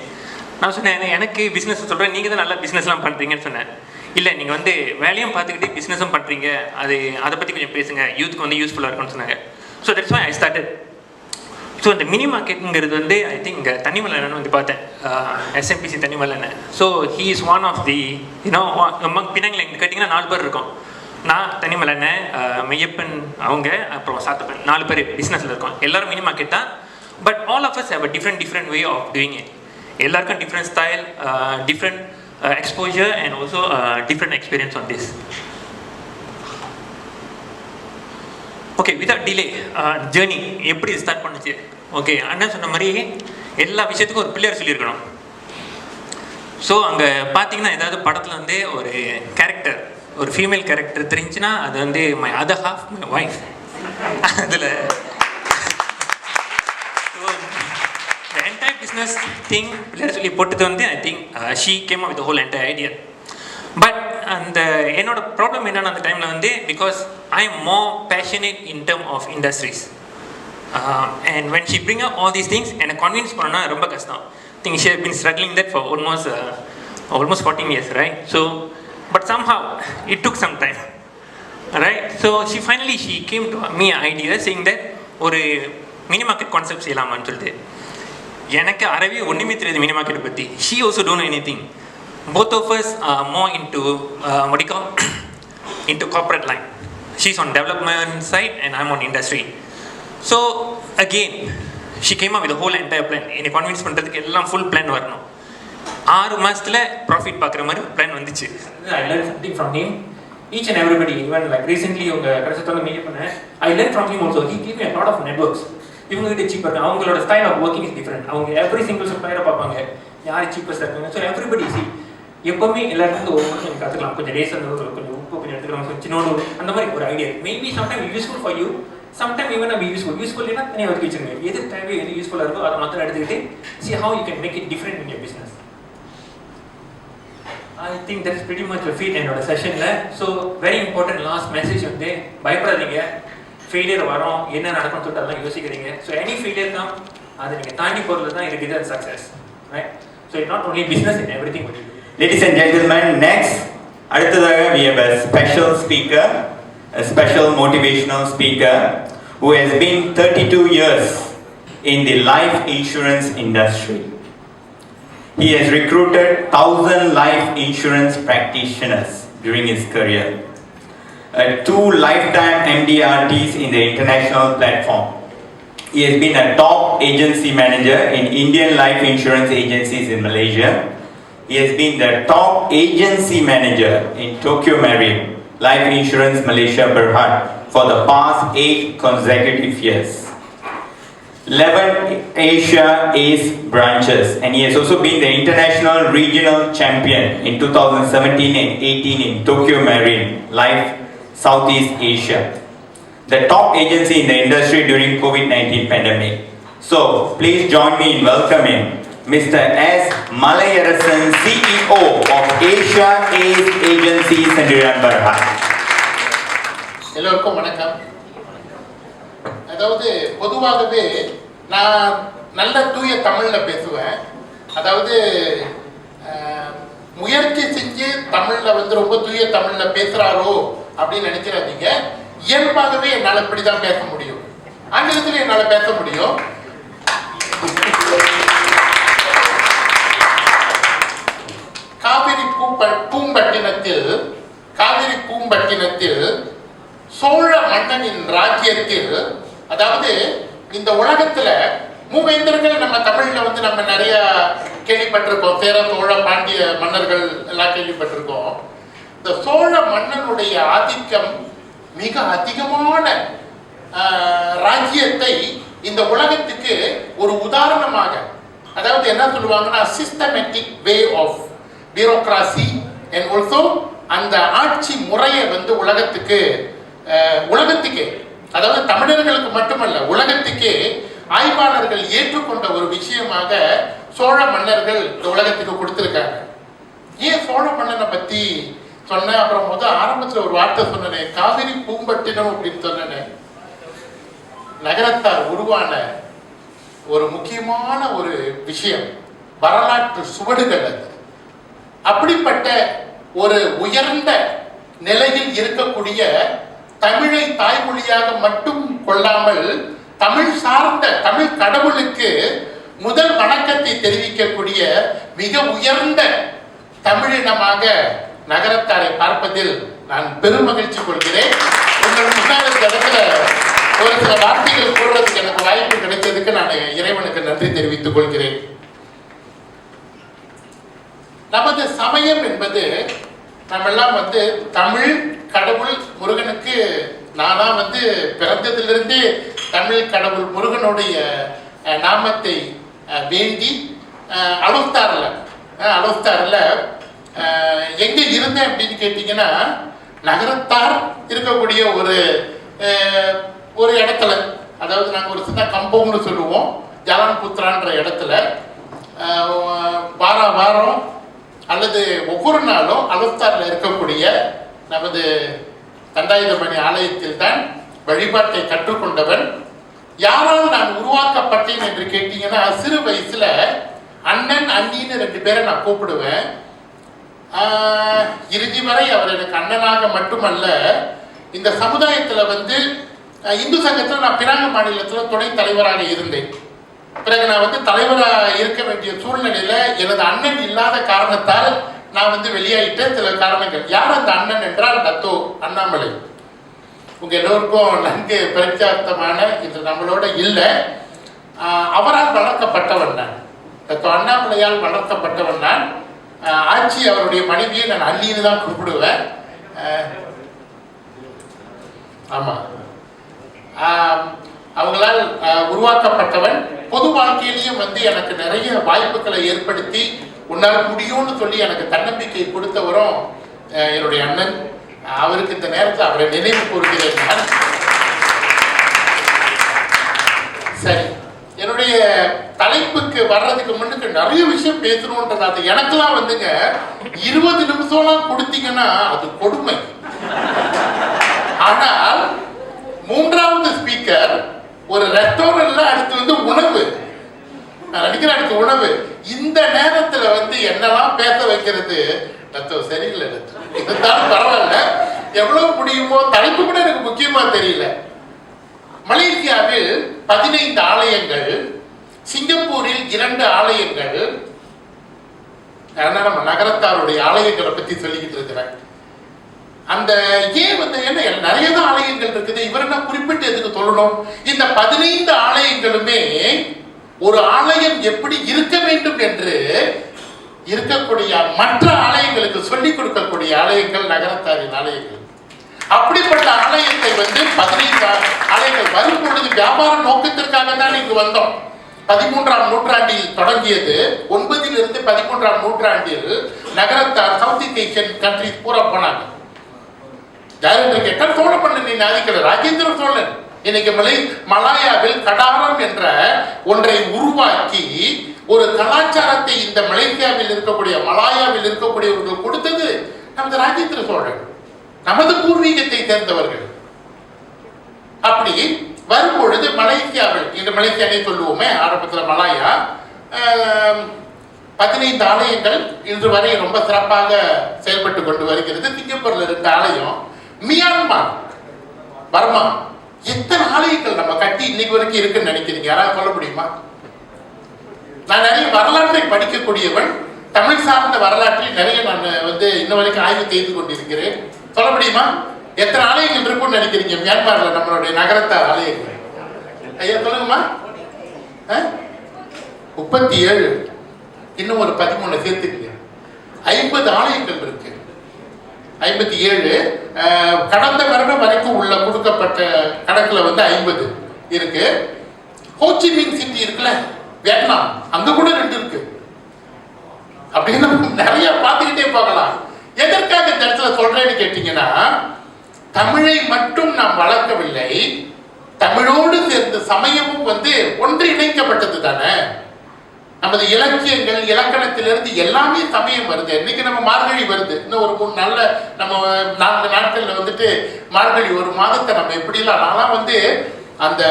நான் சொன்னேன் எனக்கு பிஸ்னஸ் சொல்கிறேன், நீங்கள் தான் நல்லா பிஸ்னஸ்லாம் பண்ணுறீங்கன்னு சொன்னேன். இல்லை நீங்கள் வந்து வேலையும் பார்த்துக்கிட்டே பிஸ்னஸும் பண்ணுறீங்க, அதை பற்றி கொஞ்சம் பேசுங்க, யூத்துக்கு வந்து யூஸ்ஃபுல்லாக இருக்கும்னு சொன்னாங்க. So that's why I started. So இந்த மினி மார்க்கெட்டுங்கிறது வந்து ஐ திங்க் இங்கே தனிமலன்னு வந்து பார்த்தேன், எஸ்எம்பிசி தனிமலன்னு. So he is one of the பினாங்கில் எங்கே கேட்டிங்கன்னா 4 பேர் இருக்கோம். நான் தனிமலன்னு, மெய்யப்பன் அவங்க, அப்புறம் சாத்தப்பன், 4 பேர் பிஸ்னஸில் இருக்கோம். எல்லோரும் மினி மார்க்கெட் தான். But all of us have a different way of doing it. எல்லாருக்கும் different style, different exposure and also different experience on this. Okay, without delay, journey எப்படி ஸ்டார்ட் பண்ணுச்சு? ஓகே, அண்ணன் சொன்ன மாதிரி எல்லா விஷயத்துக்கும் ஒரு பிள்ளையர் சொல்லியிருக்கணும். ஸோ அங்கே பார்த்தீங்கன்னா ஏதாவது படத்தில் வந்து ஒரு கேரக்டர், ஒரு ஃபீமேல் கேரக்டர் தெரிஞ்சுன்னா அது வந்து my other half, my wife. அதில் the entire business thing பிள்ளையர் போட்டது வந்து I think she came up with the whole entire idea. But அந்த என்னோட ப்ராப்ளம் என்னென்னா அந்த டைமில் வந்து because I am more passionate in term of industries and when she bring up all these things என்னை கன்வின்ஸ் பண்ணணும்னா ரொம்ப கஷ்டம். Think she have been struggling that for almost 14 years, right? So but somehow it took some time, right? So she finally came to me an idea saying that ஒரு mini market concept செய்யலாமான்னு சொல்லிட்டு. எனக்கு அறவே ஒன்றுமே தெரியாது mini மார்க்கெட்டை பற்றி. She also don't know anything. Both of us are more into what do you call into corporate line. She's on development side and I'm on industry. So again she came up with the whole entire plan. என்னை convince பண்ணுறதுக்கு எல்லாம் full plan வரணும். 6 மாதத்தில் profit பார்க்குற மாதிரி ஒரு plan வந்துச்சு. I learned something from him. Each and everybody, even like recently உங்கள் கடைசத்தோட மீட் பண்ணேன், I learned from him also. He gave me a lot of networks. இவங்ககிட்ட சீப்பாக இருக்கு, அவங்களோட style of working is different. அவங்க எவ்ரி சிங்கிள் சப்ளையரை பார்ப்பாங்க, யார் சீப்பஸ்ட்டாக இருக்காங்க. ஸோ எவ்ரிபடி சி எப்போவுமே எல்லாருக்கும் ஒரு கொஞ்சம் கற்றுக்கலாம். கொஞ்சம் ரேஸ் அந்த கொஞ்சம் உப்பு கொஞ்சம் எடுத்துக்கலாம், கொஞ்சம் சின்னோடு அந்த மாதிரி ஒரு idea. Maybe sometime useful for you, sometime even அப்படி யூஸ்ஃபுல் இல்லைன்னா தனியாக ஒதுக்கி வச்சுருங்க. எது தேவை, எது யூஸ்ஃபுல்லாக இருக்கோ அதை மாத்திரம் எடுத்துக்கிட்டு see how you can make it different in your business. I think that's pretty much a fit என்னோட செஷனில். So very important last message வந்து பயப்படாதீங்க. ஃபெயிலியர் வரும், என்ன நடக்கும்னு சொல்லிட்டு அதெல்லாம் யோசிக்கிறீங்க. ஸோ எனி ஃபெயிலியர் தான் அதை நீங்கள் தாண்டி போகிறது தான் இருக்குது அது success, right? So it not only business in every thing. Ladies and gentlemen, next, அடுத்ததாக we have a special speaker, a special motivational speaker who has been 32 years in the life insurance industry. He has recruited 1,000 life insurance practitioners during his career. 2 lifetime MDRTs in the international platform. He has been a top agency manager in Indian life insurance agencies in Malaysia. He has been the top agency manager in Tokyo Marine Life Insurance Malaysia Berhad for the past 8 consecutive years. 11 Asia Ace branches, and he has also been the international regional champion in 2017 and 18 in Tokyo Marine Life Southeast Asia, the top agency in the industry during COVID-19 pandemic. So please join me in welcoming Mr. S. Malayarasan, CEO of Asia Ace Agency Sendirian Berhad. எல்லோருக்கும் வணக்கம். அதாவது பொதுவாகவே நான் நல்ல தூய தமிழில் பேசுவேன். அதாவது முயற்சி செஞ்சு தமிழில் வந்து ரொம்ப தூய தமிழில் பேசுகிறாரோ அப்படின்னு நினைக்கிறாதீங்க. இயல்பாகவே என்னால் இப்படி தான் பேச முடியும். ஆங்கிலத்தில் என்னால் பேச முடியும். காவிரி பூம்பட்டினத்தில் சோழ மன்னனின் ராஜ்யத்தில், அதாவது இந்த உலகத்துல மூவேந்தர்கள் நம்ம தமிழ்ல வந்து நம்ம நிறைய கேள்விப்பட்டிருக்கோம். சேர சோழ பாண்டிய மன்னர்கள் எல்லாம் கேள்விப்பட்டிருக்கோம். இந்த சோழ மன்னனுடைய ஆதிக்கம் மிக அதிகமான ராஜ்யத்தை இந்த உலகத்துக்கு ஒரு உதாரணமாக, அதாவது என்ன சொல்லுவாங்கன்னா systematic way of bureaucracy and also அந்த ஆட்சி முறையை வந்து உலகத்துக்கே, அதாவது தமிழர்களுக்கு மட்டுமல்ல உலகத்துக்கே ஆய்வாளர்கள் ஏற்றுக்கொண்ட ஒரு விஷயமாக சோழ மன்னர்கள் இந்த உலகத்துக்கு கொடுத்திருக்காங்க. ஏன் சோழ மன்னனை பத்தி சொன்னேன்? அப்புறம் ஆரம்பத்தில் ஒரு வார்த்தை சொன்னேன், காவிரி பூம்பட்டினம் அப்படின்னு சொன்னேன். நகரத்தார் உருவான ஒரு முக்கியமான ஒரு விஷயம், வரலாற்று சுவடுகள் அது. அப்படிப்பட்ட ஒரு உயர்ந்த நிலையில் இருக்கக்கூடிய தமிழை தாய்மொழியாக மட்டும் கொள்ளாமல் தமிழ் சார்ந்த தமிழ் கடவுளுக்கு முதல் வணக்கத்தை தெரிவிக்கக்கூடிய மிக உயர்ந்த தமிழினமாக நகரத்தாரை பார்ப்பதில் நான் பெருமகிழ்ச்சி கொள்கிறேன். உங்கள் முன்னாள் இந்த இடத்துல ஒரு சில வார்த்தைகள் கூறுவதற்கு எனக்கு வாய்ப்பு கிடைத்ததுக்கு நான் இறைவனுக்கு நன்றி தெரிவித்துக் கொள்கிறேன். நமது சமயம் என்பது நம்மெல்லாம் வந்து தமிழ் கடவுள் முருகனுக்கு, நானா வந்து பிறந்ததிலிருந்தே தமிழ் கடவுள் முருகனுடைய நாமத்தை வேண்டி அலோஸ்தாரில் எங்கே இருந்தேன் அப்படின்னு கேட்டிங்கன்னா, நகரத்தார் இருக்கக்கூடிய ஒரு இடத்துல, அதாவது நாங்கள் ஒரு சின்ன கம்பவுண்ட்னு சொல்லுவோம், ஜலான்புத்ரான்ற இடத்துல வாரம் அல்லது ஒவ்வொரு நாளும் அலோஸ்தாரில் இருக்கக்கூடிய நமது தண்டாயுதபாணி ஆலயத்தில் தான் வழிபாட்டை கற்றுக்கொண்டவன். யாரால் நான் உருவாக்கப்பட்டேன் என்று கேட்டீங்கன்னா, சிறு வயசுல அண்ணன் அண்ணின்னு 2 பேரை நான் கூப்பிடுவேன். இறுதி வரை அவர் எனக்கு அண்ணனாக மட்டுமல்ல, இந்த சமுதாயத்தில் வந்து இந்து சங்கத்தில் நான் பினாங்கு மாநிலத்தில் துணை தலைவராக இருந்தேன். பிறகு நான் வந்து தலைவராக இருக்க வேண்டிய சூழ்நிலையில் எனது அண்ணன் இல்லாத காரணத்தால் நான் வந்து வெளியாயிட்ட சில காரணங்கள். யார் அந்த அண்ணன் என்றால் தத்தோ அண்ணாமலை. உங்க எல்லோருக்கும் நன்கு பரிச்சார்த்தமான இது நம்மளோட இல்லை. அவரால் வளர்க்கப்பட்டவன் நான், தத்தோ அண்ணாமலையால் வளர்க்கப்பட்டவன் நான். ஆட்சி அவருடைய மனைவியை நான் அண்ணின்னு தான் கூப்பிடுவேன். ஆமா, அவங்களால் உருவாக்கப்பட்டவன். பொது வாழ்க்கையிலையும் வந்து எனக்கு நிறைய வாய்ப்புகளை ஏற்படுத்தி உன்னால் முடியும்னு சொல்லி எனக்கு தன்னம்பிக்கை கொடுத்தவரும் என்னுடைய அண்ணன். அவருக்கு இந்த நேரத்தில் அவரை நினைவு கூறுகிறேன் நான். சரி, என்னுடைய தலைப்புக்கு வர்றதுக்கு முன்னுக்கு நிறைய விஷயம் பேசணும்ன்றது. அது எனக்கெல்லாம் வந்துங்க 20 நிமிஷம்லாம் கொடுத்தீங்கன்னா அது கொடுமை. ஆனால் 3வது ஸ்பீக்கர் ஒரு ரெஸ்டாரண்ட்ல அடுத்து வந்து உணவு, நான் நினைக்கிறேன் அடுத்து உணவு. இந்த நேரத்துல வந்து என்னெல்லாம் பேச வைக்கிறது சரியில்லை. இருந்தாலும் பரவாயில்ல, எவ்வளவு முடியுமோ. தலைப்பு கூட எனக்கு முக்கியமா தெரியல. மலேசியாவில் 15 ஆலயங்கள், சிங்கப்பூரில் 2 ஆலயங்கள். நம்ம நகரத்தாருடைய ஆலயங்களை பத்தி சொல்லிக்கிட்டு இருக்கிறேன். அந்த ஏன் வந்து என்ன நிறைய தான் ஆலயங்கள் இருக்குது, இவர் என்ன குறிப்பிட்டு எதுக்கு சொல்லணும்? இந்த 15 ஆலயங்களுமே ஒரு ஆலயம் எப்படி இருக்க வேண்டும் என்று இருக்கக்கூடிய மற்ற ஆலயங்களுக்கு சொல்லிக் கொடுக்கக்கூடிய ஆலயங்கள் நகரத்தாரின் ஆலயங்கள். அப்படிப்பட்ட ஆலயத்தை வந்து 15 ஆலயங்கள் வரும் பொழுது வியாபார நோக்கத்திற்காக தான் இங்கு வந்தோம். 13ஆம் நூற்றாண்டில் தொடங்கியது. 9லிருந்து 13ஆம் நூற்றாண்டில் நகரத்தார் சவுத் ஏசியன் கண்ட்ரிஸ் பூரா போனாங்க. கேட்டால் சோழ மன்னனின் ஆதிக்கல ராஜேந்திர சோழன் இன்னைக்கு மலாயாவில் கடாரம் என்ற ஒன்றை உருவாக்கி ஒரு கலாச்சாரத்தை இந்த மலேசியாவில் இருக்கக்கூடிய மலாயாவில் இருக்கக்கூடியவர்கள் கொடுத்தது நமது ராஜேந்திர சோழன், நமது பூர்வீகத்தை சேர்ந்தவர்கள். அப்படி வரும்பொழுது மலேசியாவில், இந்த மலேசியானே சொல்லுவோமே ஆரம்பத்தில் மலாயா, 15 ஆலயங்கள் இன்று வரை ரொம்ப சிறப்பாக செயல்பட்டு கொண்டு வருகிறது. சிங்கப்பூர்ல 2 ஆலயம், மியான்மர், பர்மா, எத்தனை ஆலயங்கள் நம்ம கட்டி இன்னைக்கு வரைக்கும் இருக்குன்னு நினைக்கிறீங்க? யாராவது சொல்ல முடியுமா? நான் நிறைய வரலாற்றை படிக்கக்கூடியவன், தமிழ் சார்ந்த வரலாற்றில் நிறைய நான் இன்ன வரைக்கும் ஆய்வு செய்து கொண்டிருக்கிறேன். சொல்ல முடியுமா எத்தனை ஆலயங்கள் இருக்கும்னு நினைக்கிறீங்க மியான்மர்ல? நம்மளுடைய நகரத்தார் ஆலயங்கள் ஐயா சொல்லுங்கம்மா. 37, இன்னும் ஒரு 13 சேர்த்துக்கீங்க, 50 ஆலயங்கள் இருக்கு. 57 கடந்த வருடம் வரைக்கும் உள்ள கொடுக்கப்பட்ட கணக்குல 50 இருக்கு. ஹோச்சிமின் சிட்டி இருக்குல்ல, வியட்நாம், அங்க கூட 2 இருக்கு. அப்படின்னு நிறைய பார்த்துக்கிட்டே போகலாம். எதற்காக இந்த இடத்துல சொல்றேன்னு கேட்டீங்கன்னா, தமிழை மட்டும் நாம் வளர்க்கவில்லை, தமிழோடு சேர்ந்த சமயமும் ஒன்று இணைக்கப்பட்டது தானே. நமது இலக்கியங்கள், இலக்கணத்திலிருந்து எல்லாமே சமயம் வருது. இன்னைக்கு நம்ம மார்கழி வருது, இன்னும் ஒரு 3 நாள்ல நம்ம 4 நாட்கள்ல மார்கழி ஒரு மாதத்தை நம்ம எப்படிலாம், நான்லாம் அந்த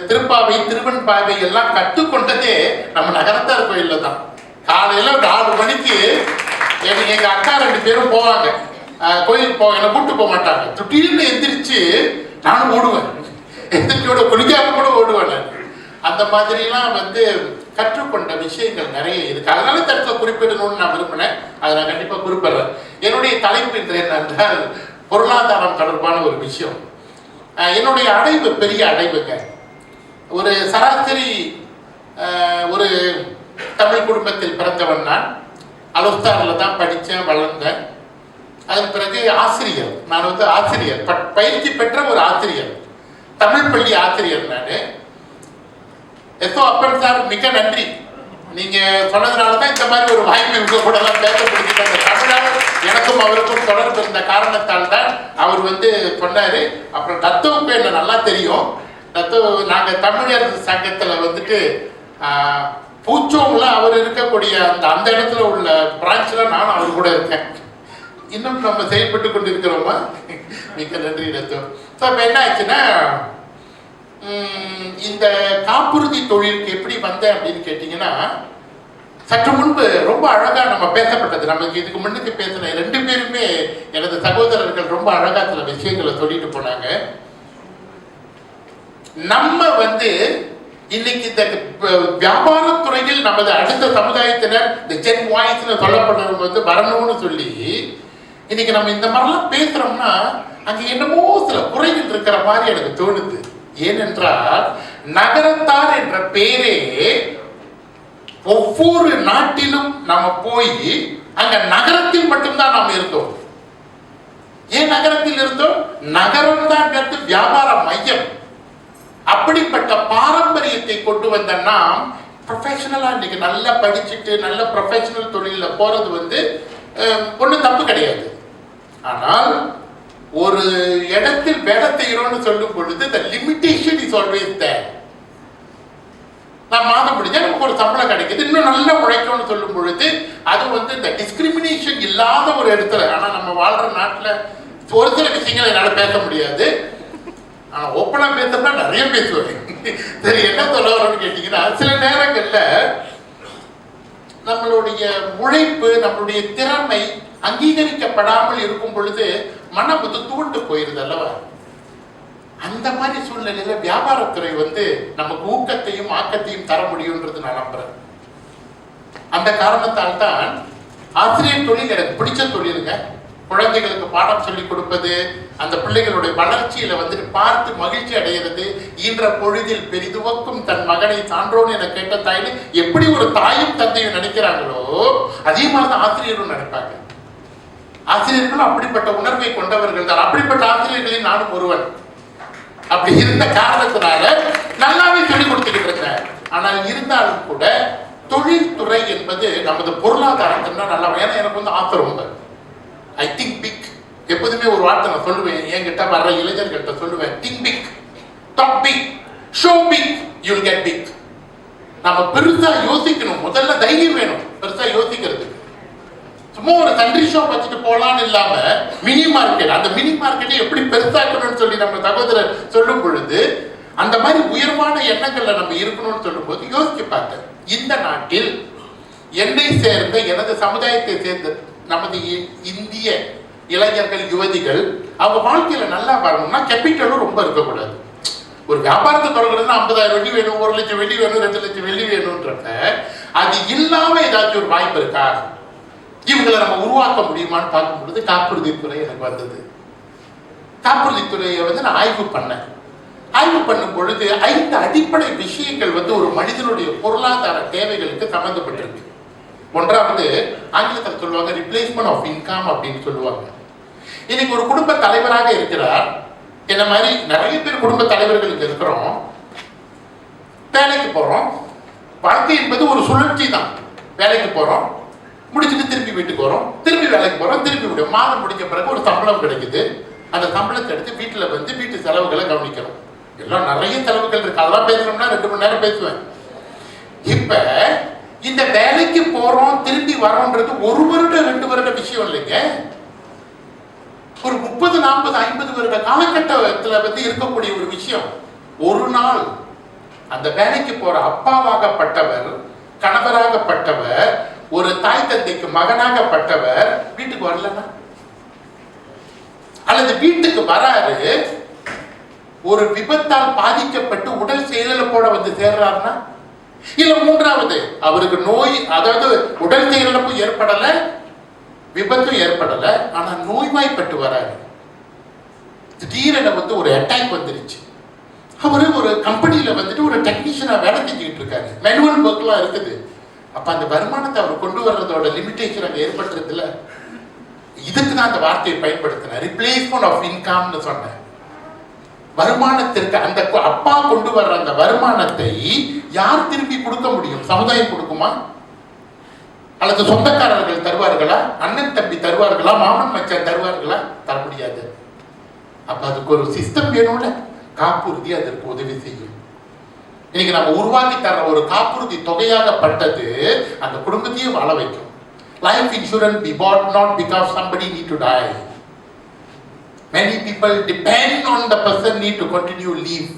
திருப்பாவை, திருவெண்பாவை எல்லாம் கற்றுக்கொண்டதே நம்ம நகரத்தார் கோயில்ல தான். காலையில 4 மணிக்கு எங்க அக்கா 2 பேரும் போவாங்க கோயிலுக்கு. என்னை கூப்பிட்டு போக மாட்டாங்க. திடீர்னு எந்திரிச்சு நானும் ஓடுவேன், எந்திரிச்சோட குளிக்காம கூட ஓடுவேன். அந்த மாதிரிலாம் கற்றுக்கொண்ட விஷயங்கள் நிறைய இருக்கு. அதனால தடுக்க குறிப்பிடணும்னு நான் விரும்பினேன். அதை நான் கண்டிப்பா குறிப்பிடுறேன். என்னுடைய தலைப்பு இன்று என்னென்றால் பொருளாதாரம் தொடர்பான ஒரு விஷயம். என்னுடைய அடைவு பெரிய அடைவுங்க. ஒரு சராசரி ஒரு தமிழ் குடும்பத்தில் பிறந்தவன் நான். அலோஸ்தாரில் தான் படித்தேன், வளர்ந்தேன். அதன் பிறகு ஆசிரியர். நான் ஆசிரியர், பயிற்சி பெற்ற ஒரு ஆசிரியர், தமிழ் பள்ளி ஆசிரியர் நான். எஸ்ஓ அப்பன் சார், மிக நன்றி. நீங்க சொன்னதுனால தான் இந்த மாதிரி ஒரு வாய்ப்பு உங்க கூட எல்லாம் பேச முடிஞ்சுட்டாங்க. தமிழால் எனக்கும் அவருக்கும் தொடர்பு இருந்த காரணத்தால் தான் அவர் சொன்னாரு. அப்புறம் தத்துவுக்கு என்ன நல்லா தெரியும். தத்துவ நாங்க தமிழர் சங்கத்துல பூச்சோம்ல அவர் இருக்கக்கூடிய அந்த இடத்துல உள்ள பிரான்ச்ல நான் அவர் கூட இருக்கேன். இன்னும் நம்ம செயல்பட்டு கொண்டு இருக்கிறோமா? மிக நன்றி தத்துவம். இப்போ என்ன ஆச்சுன்னா, இந்த காப்புறுதி தொழிலுக்கு எப்படி வந்தேன் அப்படின்னு கேட்டீங்கன்னா, சற்று முன்பு ரொம்ப அழகா நம்ம பேசப்பட்டது. நமக்கு இதுக்கு முன்னுக்கு பேசின 2 பேருமே எனது சகோதரர்கள் ரொம்ப அழகா சில விஷயங்களை சொல்லிட்டு போனாங்க. நம்ம இன்னைக்கு இந்த வியாபாரத்துறையில் நமது அடுத்த சமுதாயத்தினர், இந்த ஜென் வாய்ஸ்னு சொல்லப்படுறவங்க வரணும்னு சொல்லி இன்னைக்கு நம்ம இந்த மாதிரிலாம் பேசுறோம்னா, அங்க என்னமோ சில குறைகள் இருக்கிற மாதிரி எனக்கு தோணுது. ஏனென்றால் நகரத்தார் என்ற பேரே ஒவ்வொரு நாட்டிலும் நம்ம போய் அங்க நகரத்தில் மட்டும்தான் நாம் இருந்தோம். ஏன் நகரத்தில் இருந்தோம்? நகரம் தான் வியாபார மையம். அப்படிப்பட்ட பாரம்பரியத்தை கொண்டு வந்த நாம் ப்ரொஃபஷனலா இன்னைக்கு நல்லா படிச்சுட்டு நல்ல ப்ரொஃபஷனல் தொழில போறது ஒன்றும் தப்பு கிடையாது. ஆனால் ஒரு இடத்தில் வேலை செய்யறோம்னு சொல்லும் பொழுது the limitation is always there. நான் மாதம் முடிஞ்சா நமக்கு ஒரு சம்பளம் கிடைக்குது, இன்னும் நல்லா உழைக்கணும்னு சொல்லும் பொழுது அது இந்த டிஸ்கிரிமினேஷன் இல்லாத ஒரு இடத்துல. ஆனா நம்ம வாழ்ற நாட்டுல ஒரு சில விஷயங்கள் என்னால பேச முடியாது. ஆனா ஓப்பனா பேசுறதா நிறைய பேசுவேன். சரி, என்ன சொல்ல வரோம்னு கேட்டீங்கன்னா, சில நேரங்கள்ல நம்மளுடைய உழைப்பு, நம்மளுடைய திறமை அங்கீகரிக்கப்படாமல் இருக்கும் பொழுது மனம் தூண்டு போயிருது அல்லவா? அந்த மாதிரி சூழ்நிலையில வியாபாரத்துறை நமக்கு ஊக்கத்தையும் ஆக்கத்தையும் தர முடியும்ன்றது நான் நம்புறேன். அந்த காரணத்தால் தான் ஆசிரியர் தொழில் எனக்கு பிடிச்ச தொழிலுங்க. குழந்தைகளுக்கு பாடம் சொல்லி கொடுப்பது, அந்த பிள்ளைகளுடைய வளர்ச்சியில பார்த்து மகிழ்ச்சி அடைகிறது. ஈன்ற பொழுதில் பெரிதுவக்கும் தன் மகனை சான்றோன்னு என கேட்ட தாயின்னு எப்படி ஒரு தாயும் தந்தையும் நினைக்கிறாங்களோ, அதே மாதிரிதான் ஆசிரியரும் நினைப்பாங்க. ஆசிரியர்களும் அப்படிப்பட்ட உணர்வை கொண்டவர்கள் தான். அப்படிப்பட்ட ஆசிரியர்களில் நானும் ஒருவன். அப்படி இருந்த காரணத்தினால நல்லாவே சொல்லிக் கொடுத்துக்கிட்டு இருந்தேன். ஆனால் இருந்தாலும் கூட தொழில்துறை என்பது நமது பொருளாதாரத்தின் தான் நல்லா. ஏன்னா எனக்கு ஆசை ரொம்ப. I think big. எப்போதுமே ஒரு வார்த்தை நான் சொல்லுவேன், என்கிட்ட வர்ற இளைஞர்கிட்ட சொல்லுவேன், think big, talk big, show big, you will get big. நம்ம பெருசா யோசிக்கணும். முதல்ல தைரியம் வேணும் பெருசா யோசிக்கிறதுக்கு. சும்மா ஒரு கண்ட்ரி ஷாப் வச்சுட்டு போகலான்னு இல்லாம மினி மார்க்கெட், அந்த மினி மார்க்கெட்டை எப்படி பெருசாக்கணும்னு சொல்லி நம்ம சகோதரர் சொல்லும் பொழுது அந்த மாதிரி உயர்வான எண்ணங்கள்ல நம்ம இருக்கணும்னு சொல்லும் போது யோசிச்சு பார்த்தேன். இந்த நாட்டில் என்னை சேர்ந்த எனது சமுதாயத்தை சேர்ந்த நமது இந்திய இளைஞர்கள் யுவதிகள் அவங்க வாழ்க்கையில நல்லா வரணும்னா கேபிட்டலும் ரொம்ப இருக்கக்கூடாது. ஒரு வியாபாரத்தை தொடங்குறதுன்னா 50,000 வெள்ளி வேணும், 1 லட்சம் வெள்ளி வேணும், 2 லட்சம் வெள்ளி வேணும்ன்றப்ப அது இல்லாம ஏதாச்சும் ஒரு வாய்ப்பு இருக்கா, இவங்களை நம்ம உருவாக்க முடியுமான்னு பார்க்கும் பொழுது காப்புறுதித்துறை எனக்கு வந்தது. காப்புறுதித்துறையை நான் ஆய்வு பண்ணேன். ஆய்வு பண்ணும் பொழுது 5 அடிப்படை விஷயங்கள் ஒரு மனிதனுடைய பொருளாதார தேவைகளுக்கு சம்பந்தப்பட்டிருக்கு. ஒன்றாவது ஆங்கிலத்தில் சொல்லுவாங்க ரிப்ளேஸ்மெண்ட் ஆஃப் இன்கம் அப்படின்னு சொல்லுவாங்க. இன்னைக்கு ஒரு குடும்ப தலைவராக இருக்கிறார், என்ன மாதிரி நிறைய பேர் குடும்ப தலைவர்களுக்கு இருக்கிறோம். வேலைக்கு போறோம், வாழ்க்கை என்பது ஒரு சுழற்சி தான். வேலைக்கு போறோம், முடிச்சுட்டு திருப்பி வீட்டுக்கு வரோம், திருப்பி வேலைக்கு போறோம், திருப்பி விடும். மாதம் முடிஞ்ச பிறகு ஒரு சம்பளம் கிடைக்குது. அந்த சம்பளத்தை எடுத்து வீட்டுல வீட்டு செலவுகளை கவனிக்கிறோம். எல்லாம் நிறைய செலவுகள் இருக்கு, அதெல்லாம் பேசணும்னா 2 மணி நேரம் பேசுவேன். இப்ப இந்த வேலைக்கு போறோம் திருப்பி வரோன்றது 1 வருடம் 2 வருட விஷயம் இல்லைங்க. ஒரு 30, 40, 50 வருட காலகட்டத்தில் இருக்கக்கூடிய ஒரு விஷயம். ஒரு நாள் அந்த வேலைக்கு போற அப்பாவாகப்பட்டவர், கணவராகப்பட்டவர், ஒரு தாய் தந்தைக்கு மகனாகப்பட்டவர் வீட்டுக்கு வரலன்னா, அல்லது வீட்டுக்கு வராரு ஒரு விபத்தால் பாதிக்கப்பட்டு உடல் செயலிழப்போட சேர்றாருன்னா, இல்ல மூன்றாவது அவருக்கு நோய், அதாவது உடல் செயலிழப்பு ஏற்படல, விபத்தும் ஏற்படல, ஆனா நோய்வாய்ப்பட்டு வராரு. திடீரென ஒரு அட்டாக் வந்துருச்சு. அவரு ஒரு கம்பெனியில ஒரு டெக்னீஷியனா வேலை செஞ்சுக்கிட்டு இருக்காரு, மேனுவல் ஒர்க்லாம் இருக்குது. அப்ப அந்த வருமானத்தை அவர் கொண்டு வர்றதோட லிமிடேஷன் அங்க ஏற்படுறதுல, இதுக்கு தான் அந்த வார்த்தையை பயன்படுத்தினேன், ரிப்ளேஸ்மெண்ட் ஆஃப் இன்கம்னு சொன்னேன். வருமானத்திற்கு அந்த அப்பா கொண்டு வர்ற அந்த வருமானத்தை யார் திருப்பி கொடுக்க முடியும்? சமுதாயம் கொடுக்குமா, அல்லது சொந்தக்காரர்கள் தருவார்களா, அண்ணன் தம்பி தருவார்களா, மாமன் மச்சான் தருவார்களா? தர முடியாது. அப்ப அதுக்கு ஒரு சிஸ்டம் வேணும்ல, காப்புறுதி அதற்கு உதவி செய்யும். இன்னைக்கு நம்ம உருவாக்கி தர ஒரு காப்புறுதி தொகையாகப்பட்டது அந்த குடும்பத்தையே வாழ வைக்கும். Life insurance be bought not because somebody need to die. Many people depend on the person need to continue live.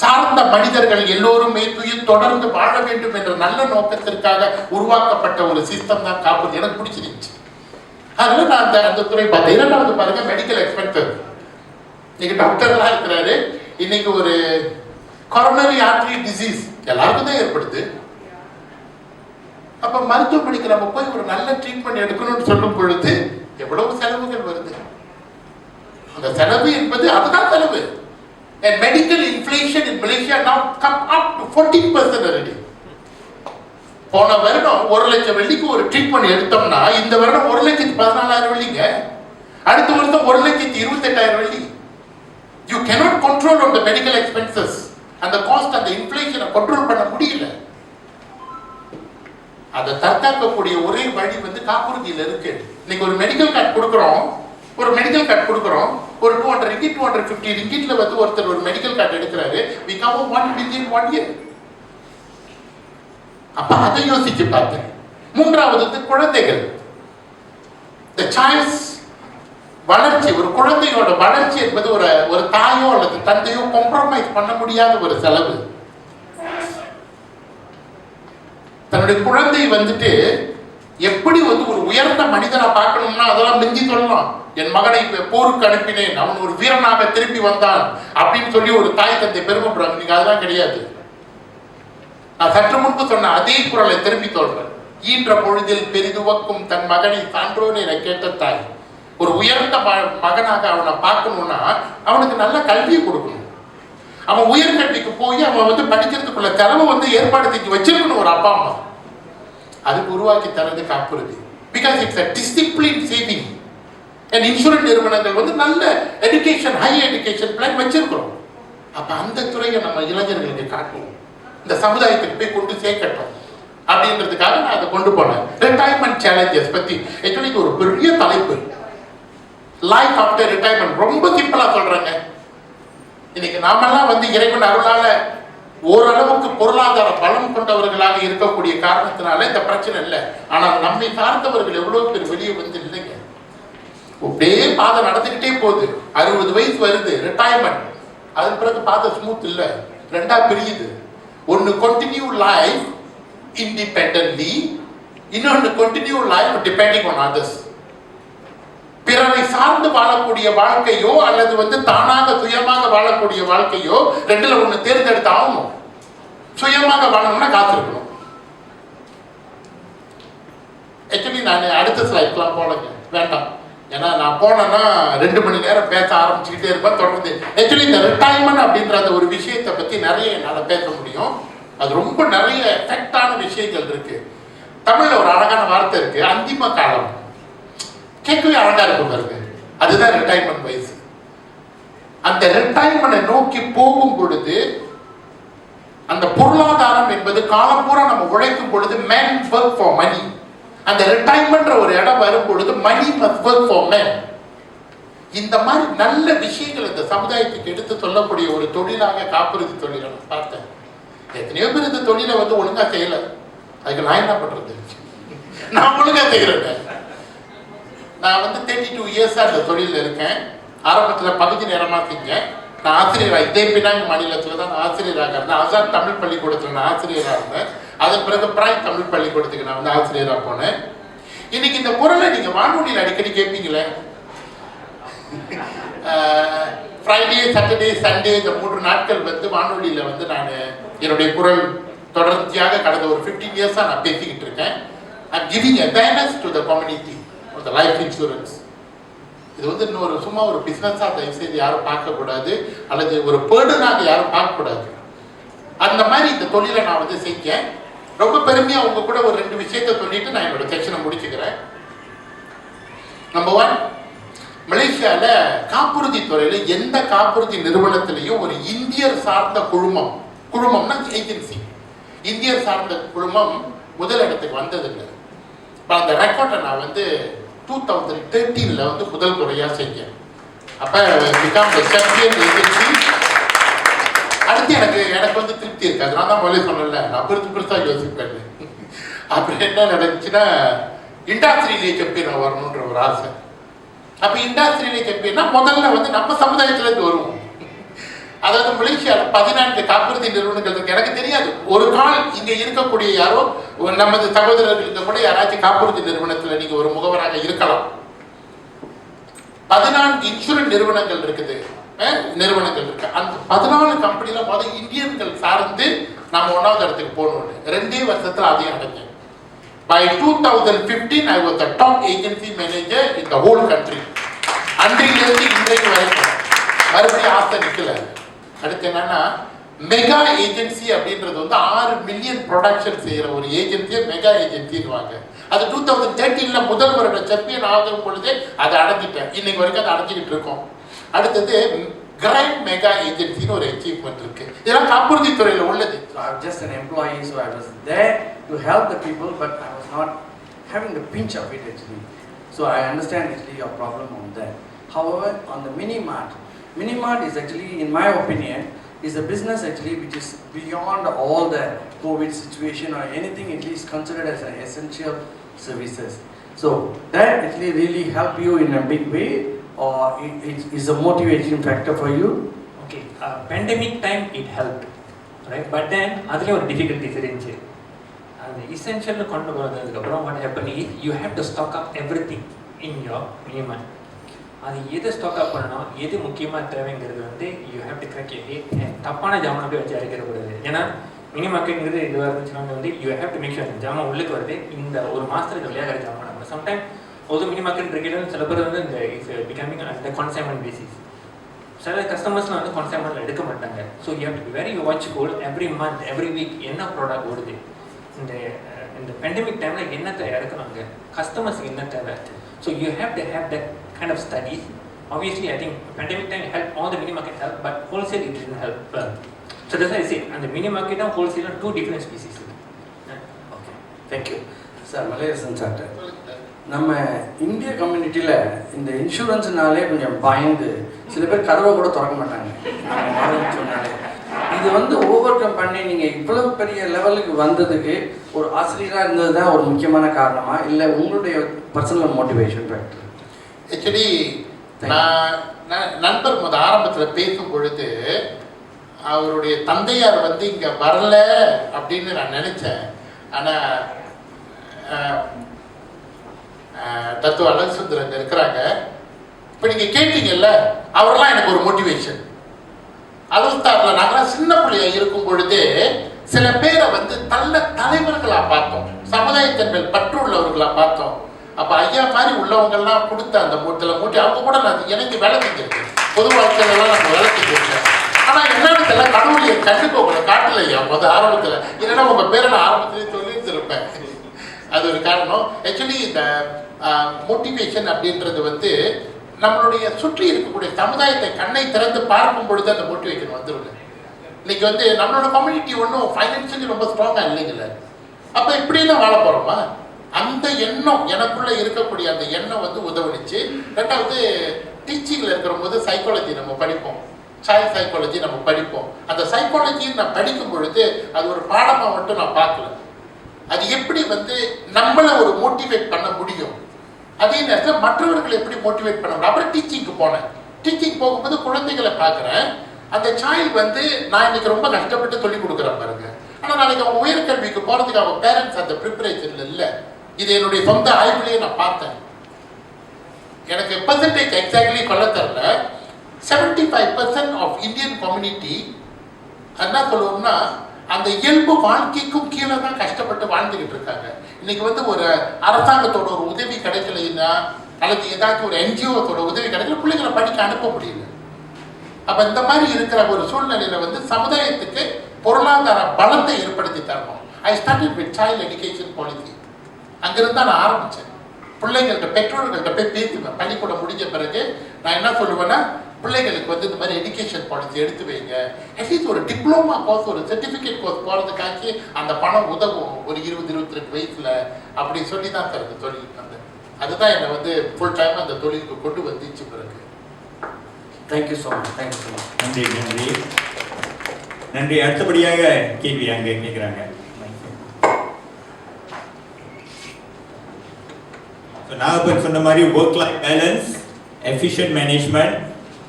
சார்ந்த மனிதர்கள் எல்லோருமே தொடர்ந்து வாழ வேண்டும் என்ற நல்ல நோக்கத்திற்காக உருவாக்கப்பட்ட ஒரு சிஸ்டம் தான் காப்புறுதி. எனக்கு பிடிச்சிருந்துச்சு. அதனால நான் அந்த துறை பார்த்தேன். இரண்டாவது பாருங்க, மெடிக்கல் எக்ஸ்பென்சஸ். இன்னைக்கு டாக்டர்லாம் இருக்கிறாரு, இன்னைக்கு ஒரு கொரோனரி ஆர்டரி டிசீஸ் எல்லாருக்கும் தான் ஏற்படுது. அப்ப மருத்துவமனைக்கு நம்ம போய் ஒரு நல்ல ட்ரீட்மெண்ட் எடுக்கணும்னு சொல்லும் பொழுது எவ்வளவு செலவுகள் வருது. அந்த செலவு என்பது அதுதான் செலவு. And medical inflation in Malaysia now come up to 14% already. போன வருடம் 1 லட்சம் வெள்ளிக்கு ஒரு ட்ரீட்மெண்ட் எடுத்தோம்னா இந்த வருடம் 1,14,000 வெள்ளிங்க. அடுத்த வருடம் 1,28,000 வெள்ளி. You cannot control on the medical expenses. அந்த காஸ்ட், அந்த இன்ஃப்ளேஷனை கண்ட்ரோல் பண்ண முடியல. அதை தற்காக்கக்கூடிய ஒரே வழி காப்புறுதியில் இருக்கு. இன்னைக்கு ஒரு மெடிக்கல் கார்டு கொடுக்குறோம், ஒரு 200 ringgit 250 ringgitல ஒருத்தர் ஒரு மெடிக்கல் கார்டு எடுக்கிறாரு, we cover 1 billion 1 year. அப்ப அதை யோசிச்சு பார்த்தேன். மூன்றாவது குழந்தைகள், the child's வளர்ச்சி. ஒரு குழந்தையோட வளர்ச்சி என்பது ஒரு தாயோ அல்லது தந்தையோ காம்ப்ரமைஸ் பண்ண முடியாத ஒரு செலவு. தன்னுடைய குழந்தை எப்படி ஒரு உயர்ந்த மனிதனை பார்க்கணும்னா அதெல்லாம் மிஞ்சி சொல்லலாம். என் மகனை போருக்கு அனுப்பினேன், அவன் ஒரு வீரனாக திரும்பி வந்தான் அப்படின்னு சொல்லி ஒரு தாய் தந்தை பெருமைப்படுறாங்க. நீங்க அதெல்லாம் கிடையாது. நான் சற்று முன்பு சொன்ன அதே குரலை திரும்பி சொல்றேன். ஈன்ற பொழுதில் பெரிதுவக்கும் தன் மகனை சான்றோன் என கேட்ட தாய். ஒரு உயர்ந்த மகனாக அவனை பார்க்கணும்னா அவனுக்கு நல்ல கல்வியை கொடுக்கணும். அவன் உயர்கல்விக்கு போய் அவன் படிக்கிறதுக்குள்ள செலவு ஏற்பாடு செஞ்சு வச்சிருக்கணும் ஒரு அப்பா அம்மா. அதுக்கு உருவாக்கி தரது காப்புறுதி. Because it's a disciplined saving. and insurance நிறுவனங்கள் நல்ல எஜுகேஷன், ஹை எஜுகேஷன் பிளான் வச்சிருக்கிறோம். அப்ப அந்த துறையை நம்ம இளைஞர்களுக்கு காட்டுவோம், இந்த சமுதாயத்துக்கு போய் கொண்டு சேர்க்கட்டும் அப்படின்றதுக்காக நான் அதை கொண்டு போனேன். ரிட்டையர்மெண்ட் சேலஞ்சஸ் பத்தி ஆக்சுவலி ஒரு பெரிய தலைப்பு. லைஃப் ஆஃப்டர் ரிட்டையர்மெண்ட் ரொம்ப சிம்பிளா சொல்றேங்க. இன்னைக்கு நாமெல்லாம் இறைவன் அருளால ஓரளவுக்கு பொருளாதார பலம் கொண்டவர்களாக இருக்கக்கூடிய காரணத்தினால இந்த பிரச்சனை இல்லை. ஆனால் நம்மை சார்ந்தவர்கள் எவ்வளவு பேர் வெளியே வந்து இல்லைங்க. அப்படியே பாதை நடந்துக்கிட்டே போகுது. 60 வயசு வருது, ரிட்டையர்மெண்ட். அதன் பிறகு பாதை ஸ்மூத் இல்லை, ரெண்டா பிரியுது. ஒன்னு கண்டினியூ லைஃப் இண்டிபெண்டன்ட்லி, இன்னொன்று continue life depending on others. பிறரை சார்ந்து வாழக்கூடிய வாழ்க்கையோ அல்லது வந்து தானாக சுயமாக வாழக்கூடிய வாழ்க்கையோ, ரெண்டுல ஒண்ணு தேர்ந்தெடுத்து ஆகணும். சுயமாக வாழணும்னா காத்திருக்கணும். ஆக்சுவலி நான் அடுத்த ஸ்லைட்லாம் போலங்க, வேண்டாம். ஏன்னா நான் போனேன்னா 2 மணி நேரம் பேச ஆரம்பிச்சுக்கிட்டே இருப்பேன் தொடர்ந்து. ஆக்சுவலி இந்த ரிட்டையர்மெண்ட் அப்படின்ற அந்த ஒரு விஷயத்தை பத்தி நிறைய என்னால் பேச முடியும். அது ரொம்ப நிறைய எஃபெக்டான விஷயங்கள் இருக்கு. தமிழ்ல ஒரு அழகான வார்த்தை இருக்கு, அந்திம காலம். கேட்கவே அழகா இருக்கும் பாருங்க. அதுதான் ரிட்டையர்மெண்ட் வயசு. அந்த ரிட்டையர்மெண்ட்டை நோக்கி போகும் பொழுது அந்த பொருளாதாரம் என்பது காலம் பூரா நம்ம உழைக்கும் பொழுது men work for money. அந்த ரிட்டையர்மெண்ட் ஒரு இடம் வரும் பொழுது money must work for men. இந்த மாதிரி நல்ல விஷயங்கள் இந்த சமுதாயத்துக்கு எடுத்து சொல்லக்கூடிய ஒரு தொழிலாக காப்புறுதி தொழிலை நான் பார்த்தேன். எத்தனையோ பேர் இந்த தொழிலை வந்து ஒழுங்கா செய்யல. அதுக்கு நான் என்ன பண்றது? நான் ஒழுங்கா செய்யறேன். நான் வந்து 32 இயர்ஸா இந்த தொழிலில் இருக்கேன். ஆரம்பத்தில் பகுதி நேரமாக செஞ்சேன். நான் ஆசிரியராக இதே பினாங் மாநிலத்தில் தான் நான் ஆசிரியராக இருந்தேன். ஆசாத் தமிழ் பள்ளிக்கூடத்தில் நான் ஆசிரியராக இருந்தேன். அதன் பிறகு பிராய் தமிழ் பள்ளிக்கூடத்துக்கு நான் வந்து ஆசிரியராக போனேன். இன்னைக்கு இந்த குரலை நீங்கள் வானொலியில் அடிக்கடி கேட்பீங்களே. ஃப்ரைடே, சாட்டர்டே, சண்டே இந்த 3 நாட்கள் வந்து வானொலியில் வந்து நான் என்னுடைய குரல் தொடர்ச்சியாக கடந்த ஒரு 15 இயர்ஸாக நான் பேசிக்கிட்டு இருக்கேன். I'm giving awareness to the community the life insurance. இது வந்து இன்னொரு சும்மா ஒரு பிசினஸா தயவு செய்து யாரும் பார்க்கக்கூடாது, அல்லது ஒரு பேர்டனாக யாரும் பார்க்கக்கூடாது. அந்த மாதிரி இந்த தொழிலை நான் வந்து செஞ்சேன். ரொம்ப பெருமையா உங்க கூட ஒரு 2 விஷயத்தை சொல்லிட்டு நான் என்னோட செக்ஷனை முடிச்சுக்கிறேன். நம்பர் 1, மலேசியால காப்புறுதி துறையில எந்த காப்புறுதி நிறுவனத்திலையும் ஒரு இந்தியர் சார்ந்த குழுமம்னா ஏஜென்சி, இந்தியர் சார்ந்த குழுமம் முதல் இடத்துக்கு வந்ததில்லை. அந்த ரெக்கார்டை நான் வந்து 2013 வந்து முதல் முறையாக செஞ்சேன். அப்போ பிகாம் த சாம்பியன் ஏஜென்சி. அடுத்து எனக்கு வந்து திருப்தி இருக்காது. நான் தான் முதலே சொன்னேன்ல, நான் பெருசாக யோசிப்பேன். அப்புறம் என்ன நடந்துச்சுன்னா, இண்டஸ்ட்ரியிலே சாம்பியன் வரணுன்ற ஒரு ஆசை. அப்போ இண்டஸ்ட்ரியிலே சாம்பியன்னா முதல்ல வந்து நம்ம சமுதாயத்துலேருந்து வருவோம். அதாவது மலேசியாவில் 14 காப்புறுதி நிறுவனங்கள் இருக்கு. எனக்கு தெரியாது, ஒரு கால் இங்க இருக்கக்கூடிய யாரோ நமது சகோதரர்களுக்கு கூட யாராச்சும் காப்புறுதி நிறுவனத்தில் நீங்க ஒரு முகவராக இருக்கலாம். 14 இன்சூரன்ஸ் நிறுவனங்கள் இருக்குது, நிறுவனங்கள் இருக்கு. அந்த 14 கம்பெனில முதல் இந்தியன்கள் சார்ந்து நாம 1வது இடத்துக்கு போகணும்னு 2 வருஷத்துல அதையும் அடைஞ்சேன். By 2015 I was the top agency manager in the whole country. அன்றிலிருந்து இன்றைக்கு வரைக்கும் மறுபடியும் ஆசை நிக்கல. அடுத்து என்னன்னா, மெகா ஏஜென்சி அப்படின்றது வந்து 6 மில்லியன் ப்ரொடக்ஷன் செய்யற ஒரு ஏஜென்சியை மெகா ஏஜென்சின்னு. அது 2013 முதல் வருட சாம்பியன் ஆகும் பொழுதே அதை அடைஞ்சிட்டேன். இன்னைக்கு வரைக்கும் அதை அடைஞ்சிக்கிட்டு இருக்கோம். அடுத்தது கிராண்ட் மெகா ஏஜென்சின்னு ஒரு அச்சீவ்மெண்ட் இருக்கு. இதெல்லாம் காப்புறுதி துறையில் உள்ளது. I was just an employee, so I was there to help the people, but I was not having the pinch of it actually. So I understand actually your problem on that. However, on the Minimart is actually, in my opinion, is a business actually which is beyond all the COVID situation or anything. It is considered as an essential services. So that actually really help you in a big way, or it is a motivation factor for you. Okay, pandemic time it helped, right? But then adile or difficulties irundhu. And essential kondu varadhukku appuram what happened is you have to stock up everything in your Minimart. அது எது stock அப் பண்ணணும், எது முக்கியமாக தேவைங்கிறது வந்து you have to crack எ தப்பான ஜாமான் போய் வச்சு அரைக்கிறக்கூடாது. ஏன்னா மினி மார்க்கெட்டுங்கிறது இதுவாக இருந்துச்சுன்னா வந்து you have to make sure அந்த ஜாமான் உள்ளுக்கு வருது. இந்த ஒரு மாதத்துல இது விளையாடுற ஜாமான் நம்ம சம்டைம் ஒரு மினி மார்க்கெட் இருக்கிறது. சில பேர் வந்து இந்த இஸ் பிகமிங் அந்த கான்சைன்மெண்ட் பேசிஸ். சில கஸ்டமர்ஸ்லாம் வந்து கான்சைன்மெண்ட்டில் எடுக்க மாட்டாங்க. So you have to be very watchful every month every week என்ன ப்ராடக்ட் ஓடுது, இந்த பேண்டமிக் டைமில் என்னத்தை இறக்குறாங்க, கஸ்டமர்ஸுக்கு என்ன தேவை. So you have to have that kind of studies. Obviously, I think pandemic time helped, all the mini market helped, but wholesale it didn't help. So that's why I say, and the mini market and wholesale are 2 different species. Okay, thank you. Sir, Malaysian Charter. நம்ம இந்திய கம்யூனிட்டியில் இந்த இன்சூரன்ஸ்னாலே கொஞ்சம் பயந்து சில பேர் கதவை கூட திறக்க மாட்டாங்க. சொன்னாலே இது வந்து ஓவர் கம் பண்ணி நீங்கள் இவ்வளவு பெரிய லெவலுக்கு வந்ததுக்கு ஒரு ஆசிரியராக இருந்தது தான் ஒரு முக்கியமான காரணமா இல்லை உங்களுடைய பர்சனல் மோட்டிவேஷன் ஃபேக்டர்? ஆக்சுவலி நான் நண்பர் ஆரம்பத்தில் பேசும் பொழுது அவருடைய தந்தையார் வந்து இங்கே வரல அப்படின்னு நான் நினச்சேன். ஆனால் தத்துவ அழகுசுந்தரங்க இருக்கிறாங்க. இப்போ நீங்கள் கேட்டீங்கல்ல, அவரெல்லாம் எனக்கு ஒரு மோட்டிவேஷன். 66ல் நாங்களாம் சின்ன பிள்ளையா இருக்கும் பொழுது சில பேரை வந்து தலைவர்களாக பார்த்தோம், சமுதாயத்தின் மேல் பற்று உள்ளவர்களாக பார்த்தோம். அப்போ ஐயா மாதிரி உள்ளவங்கள்லாம் கொடுத்த அந்த மூட்டை அவங்க கூட நான் எனக்கு வேலை செஞ்சிருக்கேன். பொது வாழ்க்கையிலலாம் நம்ம வேலை செஞ்சிருக்கேன். ஆனால் என்னன்னு தெரியல, கடவுளைய கண்டுக்க உங்களை காட்டல ஐயா ஆரம்பத்தில். இல்லைன்னா உங்கள் பேரை நான் ஆரம்பத்திலேயே சொல்லியிருந்திருப்பேன். அது ஒரு காரணம். ஆக்சுவலி இந்த மோட்டிவேஷன் அப்படின்றது வந்து நம்மளுடைய சுற்றி இருக்கக்கூடிய சமுதாயத்தை கண்ணை திறந்து பார்க்கும் பொழுது அந்த மோட்டிவேஷன் வந்துருங்க. இன்னைக்கு வந்து நம்மளோட கம்யூனிட்டி ஒன்றும் ஃபைனான்ஷியலி ரொம்ப ஸ்ட்ராங்காக இல்லைங்கள. அப்போ இப்படியே தான் வாழ போகிறோமா? அந்த எண்ணம் எனக்குள்ளே இருக்கக்கூடிய அந்த எண்ணம் வந்து உதவிடுச்சு. ரெண்டாவது டீச்சிங்கில் இருக்கிற போது சைக்காலஜி நம்ம படிப்போம், சைல்ட் சைக்காலஜி நம்ம படிப்போம். அந்த சைக்காலஜி நான் படிக்கும் பொழுது அது ஒரு பாடமாக மட்டும் நான் பார்க்கல, அது எப்படி வந்து நம்மளை ஒரு மோட்டிவேட் பண்ண முடியும், அதே நேரத்தில் மற்றவர்களை எப்படி மோட்டிவேட் பண்ண முடியும். அப்புறம் டீச்சிங்க்கு போனேன். டீச்சிங் போகும்போது குழந்தைகளை பார்க்குறேன். அந்த சைல்டு வந்து நான் இன்னைக்கு ரொம்ப கஷ்டப்பட்டு சொல்லிக் கொடுக்குறேன் பாருங்க. ஆனால் நாளைக்கு அவங்க உயர்கல்விக்கு போகிறதுக்கு அவங்க பேரண்ட்ஸ் அந்த ப்ரிப்பரேஷனில் இல்லை. இது என்னுடைய சொந்த ஆய்வுலேயே நான் பார்த்தேன். எனக்கு பெர்சன்டேஜ் எக்ஸாக்ட்லி கொள்ள தரல. 75% ஆஃப் இந்தியன் கம்யூனிட்டி என்ன சொல்லுவோம்னா அந்த இயல்பு வாழ்க்கைக்கும் கீழே தான் கஷ்டப்பட்டு வாழ்ந்துக்கிட்டு இருக்காங்க. இன்னைக்கு வந்து ஒரு அரசாங்கத்தோட ஒரு உதவி கிடைக்கலைன்னா அல்லது ஏதாச்சும் ஒரு என்ஜிஓத்தோட உதவி கிடைக்கல, பிள்ளைங்களை படிக்க அனுப்ப முடியல. அப்போ இந்த மாதிரி இருக்கிற ஒரு சூழ்நிலையில் வந்து சமுதாயத்துக்கு பொருளாதார பலத்தை ஏற்படுத்தி தரணும். I started with child education policy. அங்கிருந்து தான் நான் ஆரம்பித்தேன். பிள்ளைங்கள்ட்ட பெற்றோர்கள்ட்ட போய் பேசுவேன். பள்ளிக்கூடம் முடிஞ்ச பிறகு நான் என்ன சொல்லுவேன்னா, பிள்ளைகளுக்கு வந்து இந்த மாதிரி எஜுகேஷன் பாலிசி எடுத்து வைங்க. அட்லீஸ்ட் ஒரு டிப்ளமா கோர்ஸ், ஒரு சர்டிஃபிகேட் கோர்ஸ் போகிறதுக்காச்சு அந்த பணம் உதவும் ஒரு 20-22 வயசில் அப்படி சொல்லி தான் சார் இந்த தொழிலுக்கு வந்தேன். அதுதான் என்னை வந்து ஃபுல் டைம் அந்த தொழிலுக்கு கொண்டு வந்துச்சு பிறகு. Thank you so much. Thank you so much. நன்றி நன்றி நன்றி. அடுத்தபடியாக கேள்வி அங்கே கேட்குறாங்க. நாகப்பன் சொன்ன மாதிரி work life balance, efficient management,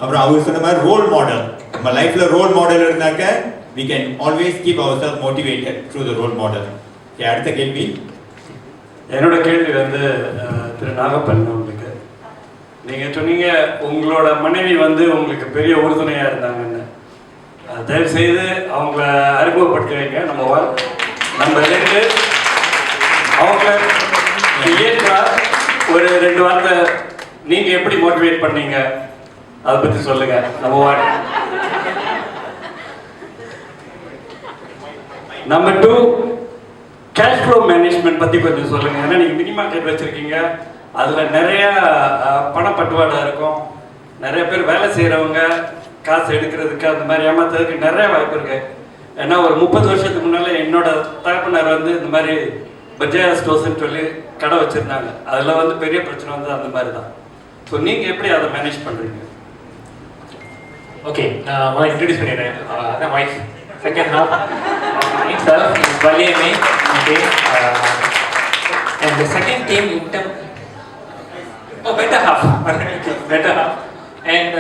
அப்புறம் அவர் சொன்ன மாதிரி ரோல் மாடல். நம்ம லைஃப்ல ரோல் மாடல் இருந்தாக்க we can always keep ourselves motivated through the role model. அடுத்த கேள்வி. என்னோட கேள்வி வந்து திரு நாகப்பன் உங்களுக்கு. நீங்கள் சொன்னீங்க உங்களோட மனைவி வந்து உங்களுக்கு பெரிய உறுதுணையாக இருந்தாங்கன்னு. தயவு செய்து அவங்கள அறிமுகப்படுத்தி வைங்க. நம்ம 2 அவங்கள ஏற்றா ஒரு 2 வார்த்தை நீங்கள் எப்படி மோட்டிவேட் பண்ணீங்க அதை பற்றி சொல்லுங்க. நம்பர் 2 கேஷ் ஃப்ளோ மேனேஜ்மெண்ட் பற்றி கொஞ்சம் சொல்லுங்கள். ஏன்னா நீங்கள் மினி மார்க்கெட் வச்சுருக்கீங்க, அதில் நிறைய பணப்பட்டுவாடா இருக்கும். நிறைய பேர் வேலை செய்கிறவங்க காசு எடுக்கிறதுக்கு அந்த மாதிரி ஏமாத்துறதுக்கு நிறைய வாய்ப்பு இருக்குது. ஏன்னா ஒரு 30 வருஷத்துக்கு முன்னால் என்னோட தகப்பனார் வந்து இந்த மாதிரி பஜாஜ் ஸ்டோர்ஸ்ன்னு சொல்லி கடை வச்சுருந்தாங்க. அதில் வந்து பெரிய பிரச்சனை வந்து அந்த மாதிரி தான். ஸோ நீங்கள் எப்படி அதை மேனேஜ் பண்ணுறீங்க? ஓகே, நான் இன்ட்ரடியூஸ் பண்ணிடுறேன். அதான் wife. Second half myself is Valiame. Okay, and the second team in term, better half. Better half. And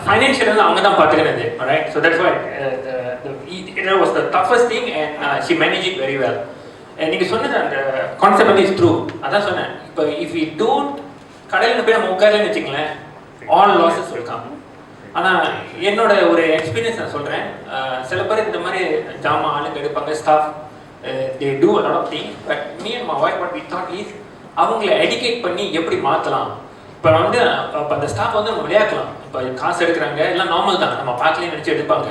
financially அவங்க தான் பார்த்துக்கிறது. Alright, so that's why it was the toughest thing, and she managed it very well. And நீங்க சொன்னது அந்த concept is true. அதான் சொன்னேன். இப்போ if we don't கடையில் போய் நம்ம உட்காரலன்னு வச்சுங்களேன், ஆல் லாஸஸ் will come. ஆனால் என்னோட ஒரு எக்ஸ்பீரியன்ஸ் நான் சொல்கிறேன். சில பேர் இந்த மாதிரி ஜாமான் ஆளுங்க எடுப்பாங்க, staff they do a lot of things, but me and my wife what we thought is அவங்கள எடிகேட் பண்ணி எப்படி மாற்றலாம். இப்போ வந்து இப்போ அந்த ஸ்டாஃப் வந்து நம்ம விளையாக்கலாம். இப்போ காசு எடுக்கிறாங்க எல்லாம் நார்மல் தான், நம்ம பார்க்கலையே நினச்சி எடுப்பாங்க.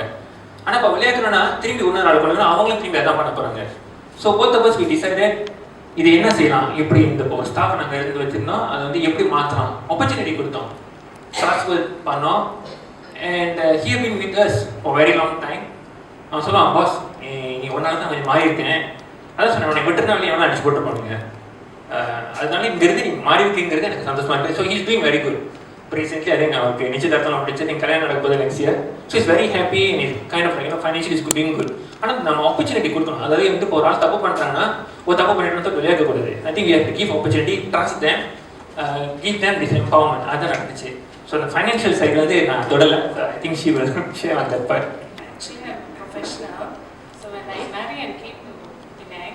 ஆனால் இப்போ விளையாக்கணும்னா திரும்பி இன்னொரு ஆள் பண்ணணும், அவங்களும் திரும்பி அதான் பண்ண போகிறாங்க. So both of us we decided இது என்ன செய்யலாம், எப்படி இந்த ஒரு ஸ்டாஃப் நாங்கள் எடுத்து வச்சுருந்தோம், அதை வந்து எப்படி மாற்றலாம், ஆப்பர்ச்சுனிட்டி கொடுத்தோம், ட்ரான்ஸ்ஃபர் பண்ணோம். And he have been with us for a very long time. அவன் சொல்லுவான், பாஸ் நீ ஒரு நாள் தான் கொஞ்சம் மாறி இருக்கேன், அதான் சொன்னேன், உன்னை விட்டுருந்தா வெளியே எவ்வளோ அடிச்சு போட்டு போனுங்க, அதனால இங்கிருந்து நீ மாறி இருக்கீங்கிறது எனக்கு சந்தோஷமா இருக்குது. So he's doing very good. recently I think அவருக்கு நிச்சயதார்த்தம் முடிச்சு நீங்க கல்யாணம் நடக்க போகுது next year. So he's very happy and he's kind of like, you know, financially is doing good. ஆனா நம்ம opportunity கொடுக்கணும். அதாவது வந்து ஒரு ஆள் தப்பு பண்றாங்கன்னா ஒரு தப்பு பண்ணிட்டு வெளியே இருக்க கூடாது. I think we have to give opportunity, trust them, give them this empowerment. அதான் நடந்துச்சு. So the financial side வந்து நான் தொடல. I think she will share on that part. Actually, I'm a professional. So when I marry and came to Penang,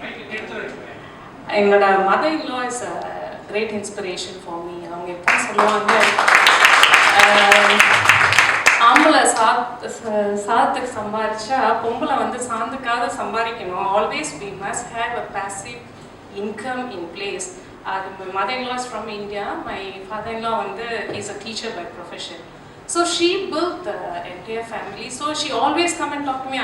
என்னோட mother-in-law is a great inspiration for me. அவங்க எப்படி சொல்லுவாங்க, ஆம்பளை சாதத்துக்கு சம்பாரிச்சா பொம்பளை வந்து சாந்துக்காக சம்பாதிக்கணும். Always we must have a passive income in place. My mother-in-law is from India. My father-in-law வந்து he's a teacher by profession. So she built the entire family. So she always come and talk to me.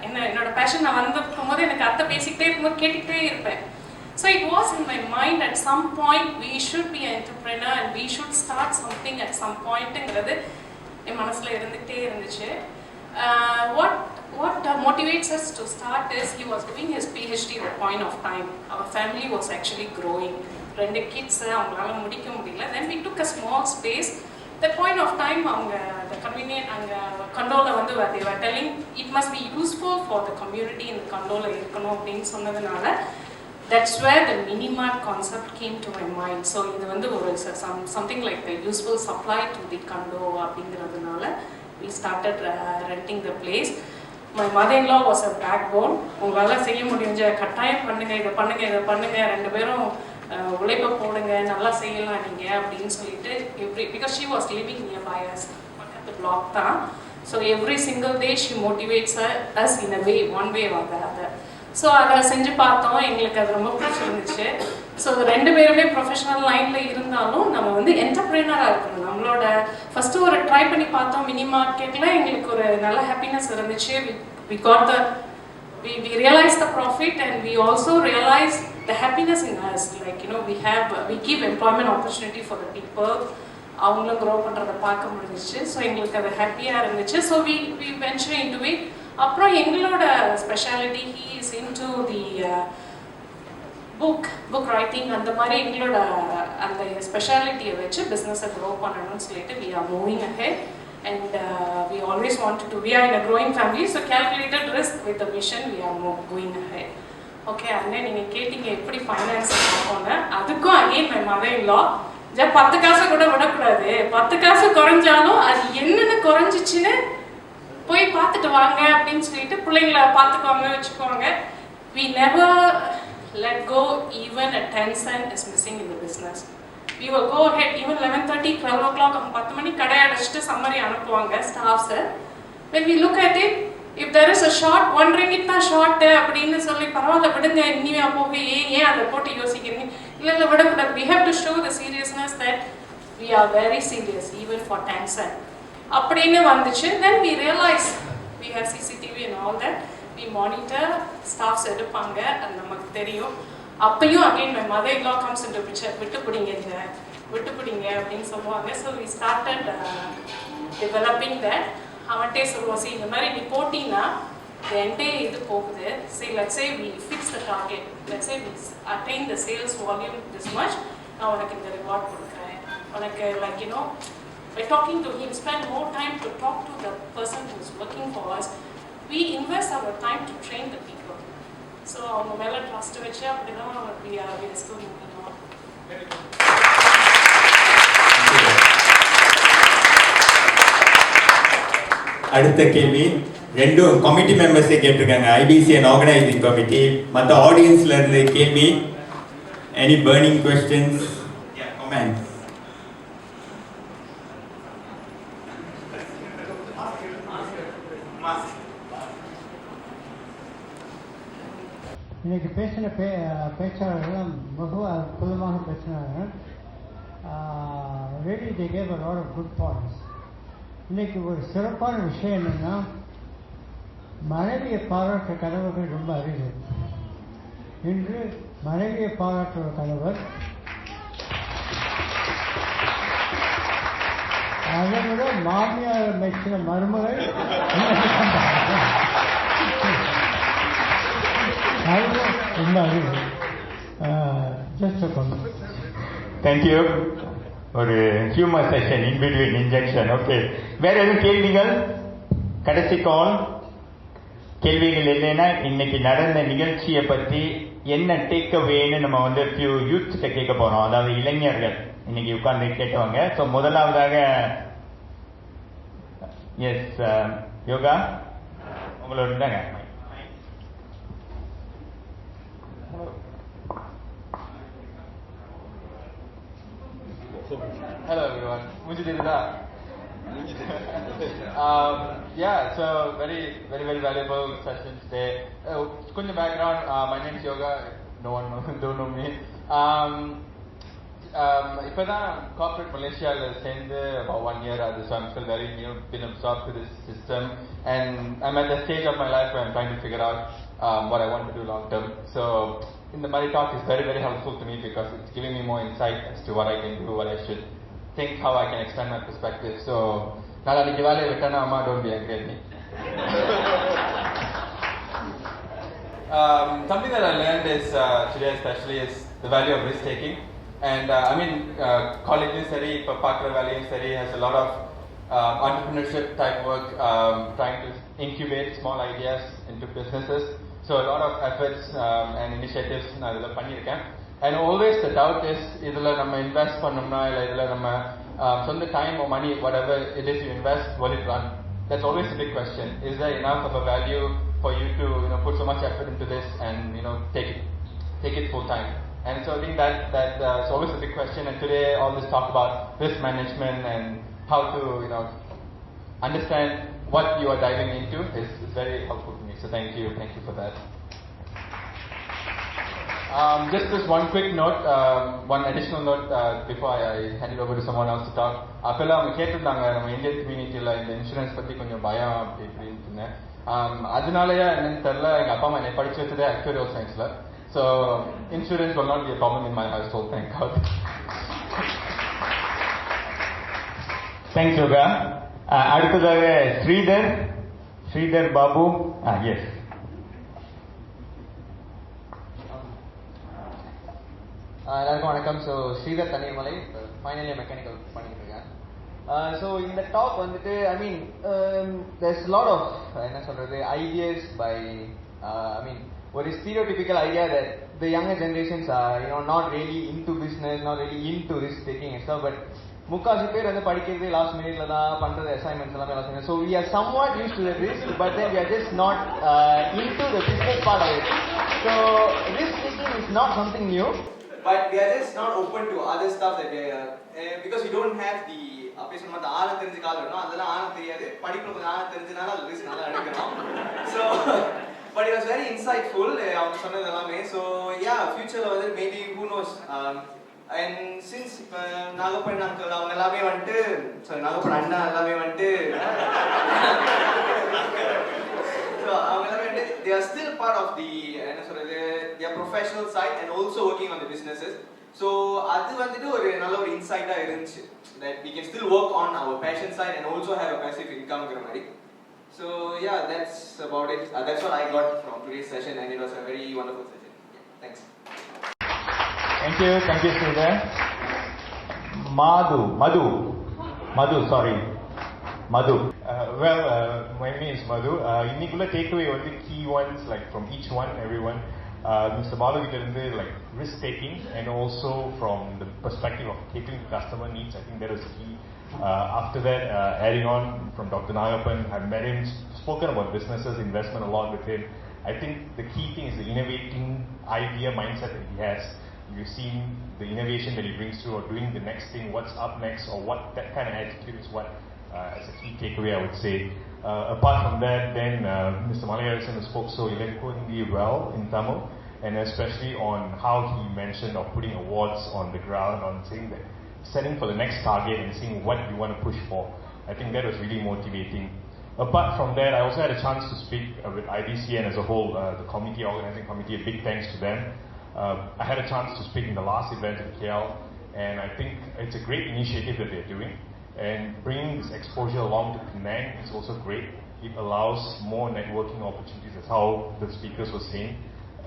என்னோட fashion நான் வந்திருக்கும்போது எனக்கு அத்தை பேசிக்கிட்டே இருக்கும்போது கேட்டுக்கிட்டே இருப்பேன். So it was in my mind at some point we should be an entrepreneur and we should start something at some point. ங்கிறது என் மனசுல இருந்துகிட்டே இருந்துச்சு. What motivates us to start is he was doing his PhD at the point of time. Our family was actually growing. 2 kids அவங்களால முடிக்க முடியல. Then we took a small space. That point of time அவங்க the convenient அங்க கண்டோல வந்து they were telling it must be useful for the community in the கண்டோல இருக்கணும் அப்படின்னு சொன்னதுனால that's where the mini-mart concept came to my mind. So இது வந்து ஒரு something like the useful supply to the condo அப்படிங்கிறதுனால we started renting the place. My mother-in-law was a backbone. உங்களால செய்ய முடிஞ்ச கட்டாயம் பண்ணுங்க, இதை பண்ணுங்க 2 பேரும் உழைப்ப போடுங்க, நல்லா செய்யலாம் நீங்க அப்படின்னு சொல்லிட்டு because she was living nearby us, பக்கத்து block தான். So every single day she motivates us in a way, one way or the other. So அதை செஞ்சு பார்த்தோம், எங்களுக்கு அது ரொம்ப பிடிச்சிருந்துச்சு. ஸோ 2 பேருமே ப்ரொஃபஷனல் லைனில் இருந்தாலும் நம்ம வந்து என்டர்ப்ரெனராக இருக்கணும். நம்மளோட ஃபஸ்ட்டு ஒரு ட்ரை பண்ணி பார்த்தோம் மினி மார்க்கெட்டில், எங்களுக்கு ஒரு நல்ல ஹாப்பினஸ் இருந்துச்சு. we realized the profit and we also realized the happiness in us. Like, you know, we give employment opportunity for the people. அவங்களும் க்ரோ பண்ணுறதை பார்க்க முடிஞ்சிச்சு. ஸோ எங்களுக்கு அது ஹாப்பியாக இருந்துச்சு. So we venture into it. அப்புறம் எங்களோட speciality he is into the book writing. அந்த மாதிரி எங்களோட அந்த ஸ்பெஷாலிட்டியை வச்சு பிஸ்னஸை க்ரோ பண்ணணும்னு சொல்லிட்டு we are moving ahead and we always wanted to, we are in a growing family, so calculated risk with the mission we are going ahead. Okay, அண்ணே நீங்கள் கேட்டீங்க எப்படி ஃபைனான்ஸ் பார்ப்போங்க. அதுக்கும் அகெயின் my mother-in-law 10 காசு கூட விடக்கூடாது, 10 காசு குறைஞ்சாலும் அது என்னென்ன குறைஞ்சிச்சுன்னு போய் பார்த்துட்டு வாங்க அப்படின்னு சொல்லிட்டு பிள்ளைங்களை பார்த்துக்குவாங்க, வச்சுக்குவாங்க. We never let go even a 10 cent is missing in the business. We will go ahead even 11:30, 12 o'clock, 10 மணி கடை அடைச்சிட்டு சம்மரி அனுப்புவாங்க ஸ்டாஃப்ஸை. When we look at it, if there is a short, 1 ringgit தான் ஷார்ட்டு அப்படின்னு சொல்லி பரவாயில்ல விடுங்க, இனிமே போக ஏன் அதை போட்டு யோசிக்கிறீங்க, இல்லை விடக்கூடாது. We have to show the seriousness that we are very serious even for 10 cent. அப்படின்னு வந்துச்சு. Then we realized we have CCTV and all that. We monitor, staffs எடுப்பாங்க, அது நமக்கு தெரியும். அப்பையும் again my mother-in-law comes into picture, விட்டு பிடிங்க அப்படின்னு சொல்லுவாங்க. So we started developing that. அவன்கிட்டே சொல்லுவோம், இந்த மாதிரி நீ போட்டின்னா என்கிட்ட இது போகுது. Let's say we fix the target. Let's say we attain the sales volume this much. நான் உனக்கு இந்த ரிவார்ட் கொடுக்குறேன். உனக்கு like, you know, by talking to him, spend more time to talk to the person who is working for us. We invest our time to train the people. So அவங்க மேலே trust வச்சு அப்படிதான் we are still moving on. அடுத்த கேள்வி 2 committee மெம்பர்ஸே கேட்டிருக்காங்க. IBCN organising committee, மற்ற ஆடியன்ஸ்ல இருந்து கேள்வி. Any burning questions? Yeah, comments. இன்னைக்கு பேசின பேச்சாளர்கள் மிகவும் அற்புதமாக பேசினார்கள். really they gave a lot of good points. இன்னைக்கு ஒரு சிறப்பான விஷயம் என்னன்னா, மனைவியை பாராட்டுற கணவர்கள் ரொம்ப அரிது. இன்று மனைவியை பாராட்டுற கணவர் அதை விட மாமியார் மெச்சின மருமகள் ரொம்ப அரிது. Just Thank you. ஒரு humour session in between injection. Okay, வேற எதுவும் கேள்விகள்? கடைசி கால். கேள்விகள் இல்லைன்னா இன்னைக்கு நடந்த நிகழ்ச்சியை பற்றி என்ன டேக் அவேன்னு நம்ம வந்து ஃபியூ யூத் கிட்ட கேட்க போறோம். அதாவது இளைஞர்கள் இன்னைக்கு உட்கார்ந்து கேட்டவங்க. ஸோ முதலாவதாக எஸ் யோகா உங்களோட இருந்தாங்க. Hello everyone. Yeah, so very valuable session today. Kunja background, my name is Yoga. No one don't know me. இப்பதான் corporate Malaysia சேர்ந்து about 1 year ஆகுது. So I'm still very new, been absorbed to this system, and I'm at the stage of my life where I'm trying to figure out what I want to do long term. So in the Mari talk is very helpful to me because it's giving me more insight as to what I can do, what I should think, how I can expand my perspective. So நாளைக்கு வேலையை விட்டானா அம்மா don't be angry at me. Something that I learned is today especially is the value of risk taking, and I mean colleges sari இப்ப பார்க்குற வேலையும் சரி has a lot of entrepreneurship type work, trying to incubate small ideas into businesses. So a lot of efforts and initiatives நான் இதில் பண்ணியிருக்கேன். And always the doubt is இதில் நம்ம invest பண்ணோம்னா இல்லை இதில் நம்ம சொந்த time or money, whatever it is you invest, will it run? That's always a big question. Is there enough of a value for you to put so much effort into this and take it full time? And so I think that is always a big question. And today all this talk about risk management and how to understand what you are diving into is very helpful to me. So thank you for that. Just this one quick note, one additional note before I hand it over to someone else to talk. அப்பெல்லாம் அவங்க கேட்டிருந்தாங்க நம்ம Indian கம்யூனிட்டியில் இந்த insurance பற்றி கொஞ்சம் பயம் அப்படி இப்படின்னு. அதனாலயே என்னன்னு தெரியல, எங்கள் அப்பா அம்மா என்னை படிச்சு வச்சதே ஆக்சுவரியல் சயின்ஸில். So insurance will not be a problem in my household, thank God. Thanks Yoga. அடுத்ததாக ஸ்ரீதர் பாபு. எஸ். எல்லாருக்கும் வணக்கம். So Sridhar Thanimalai, final year mechanical பண்ணிட்டு இருக்கேன். ஸோ இந்த டாக் வந்துட்டு ஐ மீன் there's a lot of என்ன சொல்றது ideas by I mean ஒரு stereotypical idea that the younger generations are not really into business, not really into risk taking and stuff, but முக்காசி பேர் வந்து படிக்கிறது லாஸ்ட் மினிட்ல தான் பண்றது, அசைன்மெண்ட்ஸ் எல்லாமே last minute. So we are somewhat used to the risk, but then we are just not into the business part of it. So risk taking is not something new, but we are just not open to other stuff that we are because we don't have the அப்படி சொன்னா அந்த ஆழம் தெரிஞ்ச காலம் வேணும். அதெல்லாம் ஆழம் தெரியாது, படிப்புல கொஞ்சம் ஆழம் தெரிஞ்சனால அது ரிஸ்க் நல்லா எடுக்கணும். So but it was very insightful அவங்க சொன்னது எல்லாமே. ஸோ ஃபியூச்சர்ல வந்து maybe who knows, and since இப்போ நாகப்பன் அங்கிள் அவங்க எல்லாமே வந்துட்டு நாகப்பன் அண்ணா எல்லாமே வந்துட்டு so அவங்க எல்லாமே வந்துட்டு they are still part of the என்ன சொல்றது their professional side and also working on the businesses. So அது வந்துட்டு ஒரு நல்ல ஒரு இன்சைட்டா இருந்துச்சு that we can still work on our passion side and also have a passive income ங்கிற மாதிரி. So that's about it. That's what I got from today's session, and it was a very wonderful session. Thanks. Thank you Sridhar. Madhu. My name is Madhu. Innikulla takeaway வந்து key ones like from each one, everyone. Mr. Balu கிட்ட இருந்து like risk taking and also from the perspective of catering to customer needs. I think that is key. After that, adding on from Dr. Nagapan, I've met him, spoken about businesses, investment a lot with him. I think the key thing is the innovating idea mindset that he has. You've seen the innovation that he brings through, or doing the next thing, what's up next, or what that kind of attitude is what as a key takeaway I would say. Apart from that, then Mr. Malayarasan spoke so eloquently well in Tamil, and especially on how he mentioned of putting awards on the ground, on saying that setting for the next target and seeing what you want to push for. I think that was really motivating. Apart from that, I also had a chance to speak with IBCN as a whole, the committee, organizing committee. A big thanks to them. I had a chance to speak in the last event in KL, and I think it's a great initiative that they're doing. And bringing this exposure along to Penang is also great. It allows more networking opportunities, as how the speakers were saying,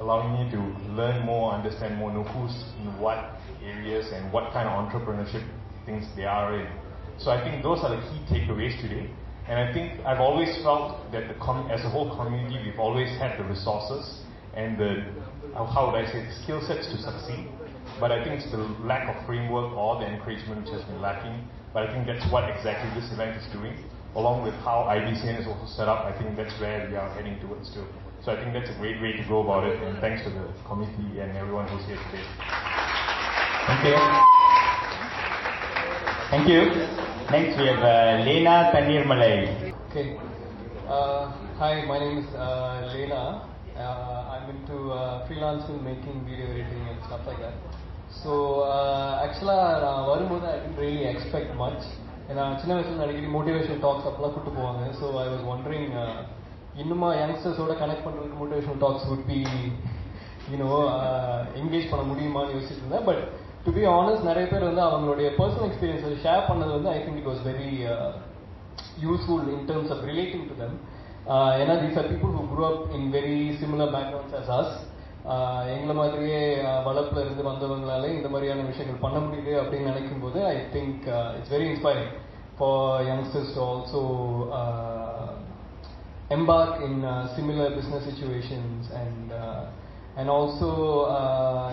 allowing me to learn more, understand more, know who's in what areas and what kind of entrepreneurship things they are in. So I think those are the key takeaways today. And I think I've always felt that as a whole community, we've always had the resources and the skill sets to succeed. But I think it's the lack of framework or the encouragement which has been lacking. But I think that's what exactly this event is doing. Along with how IBCN is also set up, I think that's where we are heading towards too. So I think that's a great way to go about it, and thanks to the committee and everyone who's here today. Thank you. Thank you. Next we have Lena Tanirmalai. Okay. Hi, my name is Lena. I'm into freelance filmmaking, video editing and stuff like that. So actually, I didn't really expect much. And motivational talks, so I was wondering, youngsters connect motivational talks would be, engage but to be honest, personal experiences share I think it was very useful in terms of relating to them. These are people who grew up in very similar backgrounds as us. எங்களை மாதிரியே வளர்ப்புல இருந்து வந்தவங்களால இந்த மாதிரியான விஷயங்கள் பண்ண முடியுது அப்படின்னு நினைக்கும் போது I think it's very inspiring for youngsters to also embark in similar business situations, and also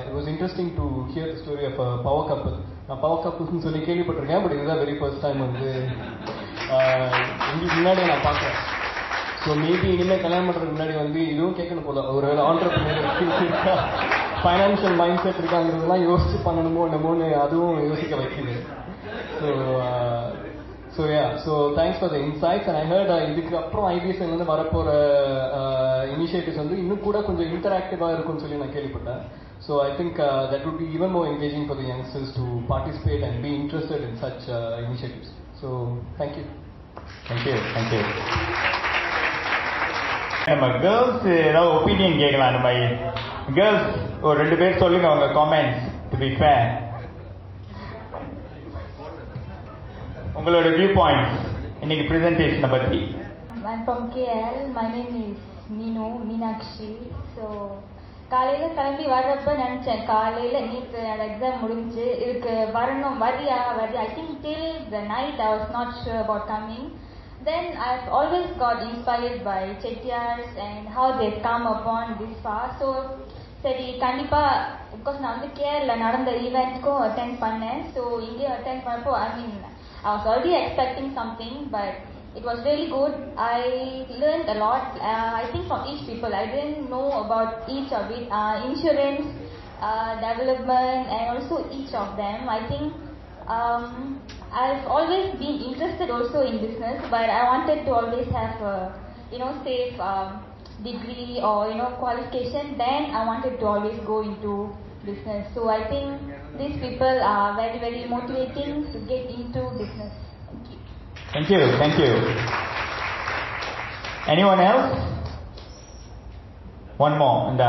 it was interesting to hear the story of a power couple. நான் power couples னு சொல்லி கேள்விப்பட்டிருக்கேன், பட் இதுதான் very first time வந்து உங்களுக்கு முன்னாடியே நான் பார்க்குறேன். ஸோ மேபி இனிமேல் கல்யாணம் பண்ணுறதுக்கு முன்னாடி வந்து இதுவும் கேட்கணும் போல, ஒரு வேலை ஆண்டர்பிரினர் ஸ்கில்ஸ் இருக்கா, ஃபைனான்ஷியல் மைண்ட் செட் இருக்காங்கிறதுலாம் யோசிச்சு பண்ணணுமோ என்னமோன்னு அதுவும் யோசிக்க வைக்குது. So thanks for the insights. And I heard இதுக்கு அப்புறம் ஐபிஎஸ்என்லேருந்து வரப்போகிற இனிஷியேட்டிவ்ஸ் வந்து இன்னும் கூட கொஞ்சம் இன்டராக்டிவாக இருக்கும்னு சொல்லி நான் கேள்விப்பட்டேன். So I think that would be even more engaging for the youngsters to participate and B interested in such initiatives. So thank you. Thank you. Thank you. நம்ம கேர்ள்ஸ் ஏதாவது ஒப்பீனியன் கேட்கலாம். நம்ம கேர்ள்ஸ் ஒரு 2 பேர் சொல்லுங்க அவங்க காமெண்ட்ஸ். டு பி ஃபேர், உங்களோட view points இன்னைக்கு பிரசன்டேஷனை பத்தி. I'm from KL. My name is Meenakshi. So காலையில் கிளம்பி வர்றப்ப நினச்சேன், காலையில் நேற்று எக்ஸாம் முடிஞ்சு இதுக்கு வரணும், வரியா I think till the night I was not sure about coming. Then I've always got inspired by Chettiars and how they've come upon this far. So சரி கண்டிப்பா, பிகாஸ் நான் வந்து கேரள நடந்த ஈவெண்ட்ஸ்க்கும் அட்டென்ட் பண்ணேன். ஸோ இங்கேயும் அட்டென்ட் பண்ணப்போ I was already expecting something, but it was really good. I learned a lot. I think from each people, I didn't know about each of it. Insurance, development, and also each of them. I think I've always been interested also in business, but I wanted to always have a, safe degree or, qualification. Then I wanted to always go into business. So I think these people are very, very motivating to get into business. Thank you. Thank you. Anyone else? One more. And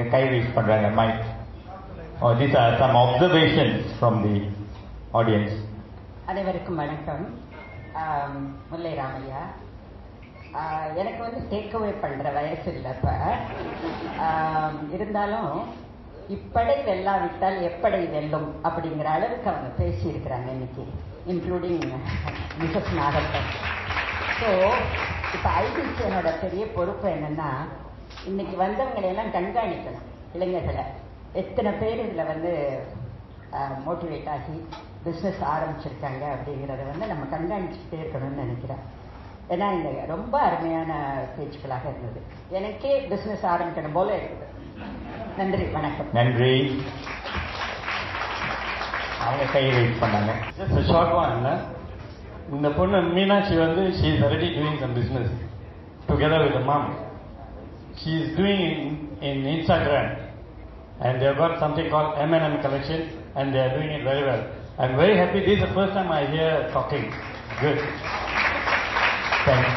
the kai raise பண்றாங்க mic. Oh, these are some observations from the audience. அனைவருக்கும் வணக்கம். முல்லை ராமையா. எனக்கு வந்து takeaway பண்ணுற வயசு இல்லை இப்போ. இருந்தாலும் இப்படை வெல்லாவிட்டால் எப்படை வெல்லும் அப்படிங்கிற அளவுக்கு அவங்க பேசியிருக்கிறாங்க இன்னைக்கு, இன்க்ளூடிங் மிசஸ் நாகத்தன். ஸோ இப்போ ஐபிசிஎனோட பெரிய பொறுப்பு என்னென்னா, இன்னைக்கு வந்தவங்களையெல்லாம் கண்காணிக்கணும். இளைஞர்களை எத்தனை பேர் இதில் வந்து மோட்டிவேட் ஆகி பிஸ்னஸ் ஆரம்பிச்சிருக்காங்க அப்படிங்கிறத வந்து நம்ம கண்காணிச்சுக்கிட்டே இருக்கணும்னு நினைக்கிறேன். ஏன்னா இந்த ரொம்ப அருமையான பேச்சுக்களாக இருந்தது. எனக்கே பிஸ்னஸ் ஆரம்பிக்கணும் போல இருக்குது. நன்றி, வணக்கம். நன்றி. அவங்க கை வெயிட் பண்ணாங்க. Short one. இந்த பொண்ணு மீனாட்சி வந்து she is already doing some business together with the mom. She is doing in Instagram, and they have got something called M&M collection, and they are doing it very well. I'm very happy. This is the first time I hear talking. Good. Thanks.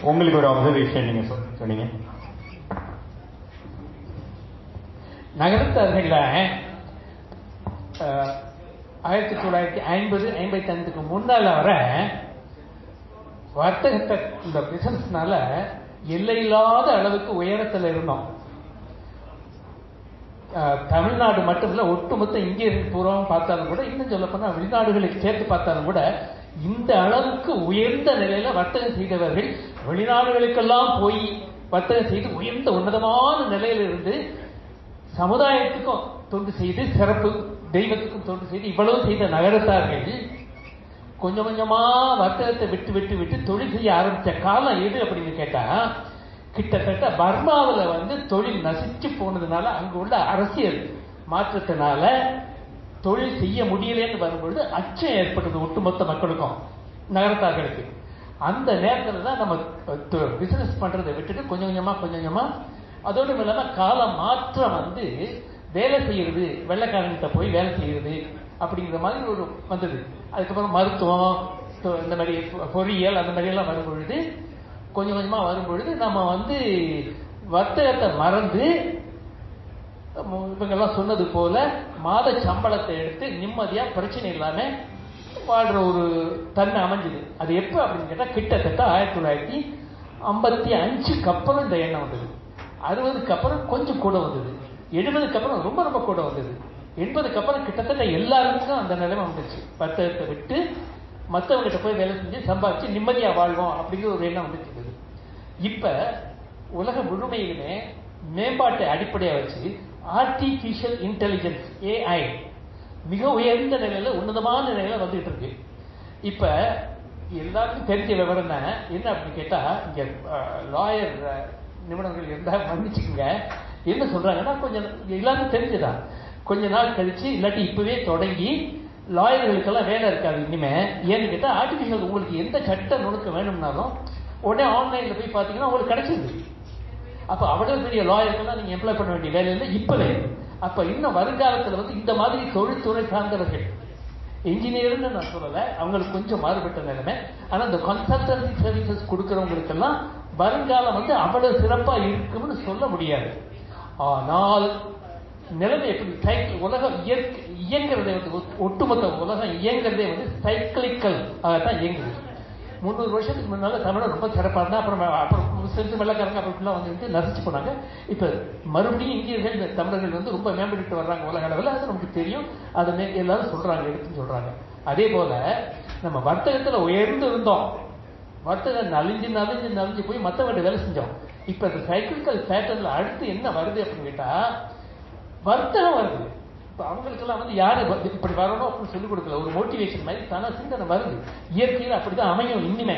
உங்களுக்கு ஒரு observation நீங்க சொன்னீங்க. நகரத்தார்களில் 1950-55 முன்னால வர வர்த்தகத்தை இந்த பிசினஸ்னால எல்லையில்லாத அளவுக்கு உயரத்தில் இருந்தோம். தமிழ்நாடு மட்டும் இல்லை, ஒட்டுமொத்த இங்கே பூர்வம் பார்த்தாலும் கூட, இன்னும் சொல்ல போனால் வெளிநாடுகளுக்கு சேர்த்து பார்த்தாலும் கூட இந்த அளவுக்கு உயர்ந்த நிலையில வர்த்தகம் செய்தவர்கள் வெளிநாடுகளுக்கெல்லாம் போய் வர்த்தகம் செய்து உயர்ந்த உன்னதமான நிலையில இருந்து சமுதாயத்துக்கும் தொண்டு செய்து சிறப்பு தெய்வத்துக்கும் தொண்டு செய்து இவ்வளவு செய்த நகரத்தார்கள் கொஞ்சம் கொஞ்சமா வர்த்தகத்தை விட்டு விட்டு விட்டு தொழில் செய்ய ஆரம்பிச்ச காலம் எது அப்படின்னு கேட்டா, கிட்டத்தட்ட பர்மாவில் தொழில் நசிச்சு போனதுனால அங்கு உள்ள அரசியல் மாற்றத்தினால தொழில் செய்ய முடியலன்னு வரும்பொழுது அச்சம் ஏற்பட்டது ஒட்டுமொத்த மக்களுக்கும், நகரத்தார்களுக்கு. அந்த நேரத்தில் தான் நம்ம பிசினஸ் பண்றதை விட்டுட்டு கொஞ்சம் கொஞ்சமா அதோடு இல்லாம கால மாற்றம் வேலை செய்யறது, வெள்ளைக்காரங்கிட்ட போய் வேலை செய்யறது அப்படிங்கிற மாதிரி ஒரு வந்தது. அதுக்கப்புறம் மருத்துவம், இந்த மாதிரி பொறியியல் அந்த மாதிரி எல்லாம் வரும்பொழுது கொஞ்சம் கொஞ்சமா வரும்பொழுது நம்ம வர்த்தகத்தை மறந்து இவங்கெல்லாம் சொன்னது போல மாத சம்பளத்தை எடுத்து நிம்மதியா பிரச்சனை இல்லாம வாழ்ற ஒரு தன்மை அமைஞ்சுது. அது எப்ப அப்படின்னு கேட்டா கிட்டத்தட்ட 1955 அப்புறம் இந்த எண்ணம் வந்தது. 60க்கு அப்புறம் கொஞ்சம் கூட வந்தது. 70க்கு அப்புறம் ரொம்ப ரொம்ப கூட வந்தது. 80க்கு அப்புறம் கிட்டத்தட்ட எல்லாருக்கும் அந்த நிலைமை வந்துச்சு. வர்த்தகத்தை விட்டு மற்றவங்கிட்ட போய் வேலை செஞ்சு சம்பாதிச்சு நிம்மதியா வாழ்வோம் அப்படிங்கிற ஒரு எண்ணம் வந்துட்டு. இப்ப உலக முழுமையிலுமே மேம்பாட்டை அடிப்படையா வச்சு ஆர்டிபிஷியல் இன்டெலிஜென்ஸ் AI மிக உயர்ந்த நிலையில உன்னதமான நிலையில வந்துட்டு இருக்கு. இப்ப எல்லாருக்கும் தெரிஞ்ச விவரம் தான் என்ன அப்படின்னு கேட்டா, இங்க லாயர் நிபுணர்கள் இருந்தா மன்னிச்சுக்குங்க, என்ன சொல்றாங்கன்னா கொஞ்சம் எல்லாருக்கும் தெரிஞ்சுதான் கொஞ்ச நாள் கழிச்சு இல்லாட்டி இப்பவே தொடங்கி லாயர்களுக்கெல்லாம் வேலை இருக்காது இனிமே. ஏன்னு கேட்டா ஆர்டிபிஷியல் உங்களுக்கு எந்த சட்ட நுணுக்க வேணும்னாலும் உடனே ஆன்லைன்ல போய் பாத்தீங்கன்னா உங்களுக்கு கிடைச்சிருது. அப்ப அவ்வளவு பெரிய லாயர்கள்லாம் நீங்க எம்ப்ளாய் பண்ண வேண்டிய வேலை இல்லை இப்பவே. அப்ப இன்னும் வருங்காலத்துல இந்த மாதிரி தொழில்துறை சார்ந்தவர்கள், இன்ஜினியர்னு நான் சொல்லல, அவங்களுக்கு கொஞ்சம் மாறுபட்ட நிலைமை. ஆனா இந்த கன்சல்டன்சி சர்வீசஸ் கொடுக்கறவங்களுக்கு எல்லாம் வருங்காலம் அவ்வளவு சிறப்பா இருக்கும்னு சொல்ல முடியாது. ஆனால் நிலைமை எப்படி உலகம் இயங்குறதே ஒட்டுமொத்த உலகம் இயங்குறதே சைக்கிளிக்கல் தான் இயங்குது. 300 வருஷத்துக்கு முன்னால தமிழர் ரொம்ப சிறப்பாக இருந்தா, அப்புறம் முஸ்லிம்ஸ் வெள்ளக்காரங்க அப்புறம் நசிச்சு போனாங்க. இப்ப மறுபடியும் இந்தியர்கள் தமிழர்கள் ரொம்ப மேம்பட்டு வர்றாங்க உலக அளவில். அது நமக்கு தெரியும், அதை எல்லாரும் சொல்றாங்க, எடுத்துன்னு சொல்றாங்க. அதே போல நம்ம வர்த்தகத்துல உயர்ந்து இருந்தோம், வர்த்தகம் நலிஞ்சு போய் மற்றவங்க வேலை செஞ்சோம். இப்ப இந்த சைக்கிளிக்கல் பேட்டர்ன்ல அடுத்து என்ன வருது அப்படின்னு கேட்டா, வர்த்தகம் வருது. இப்ப அவங்களுக்கெல்லாம் யாரு இப்படி வரணும் அப்படின்னு சொல்லிக் கொடுக்கல, ஒரு மோட்டிவேஷன் மாதிரி தானே சிந்தனை வருது. இயற்கையில் அப்படிதான் அமையும் இனிமே.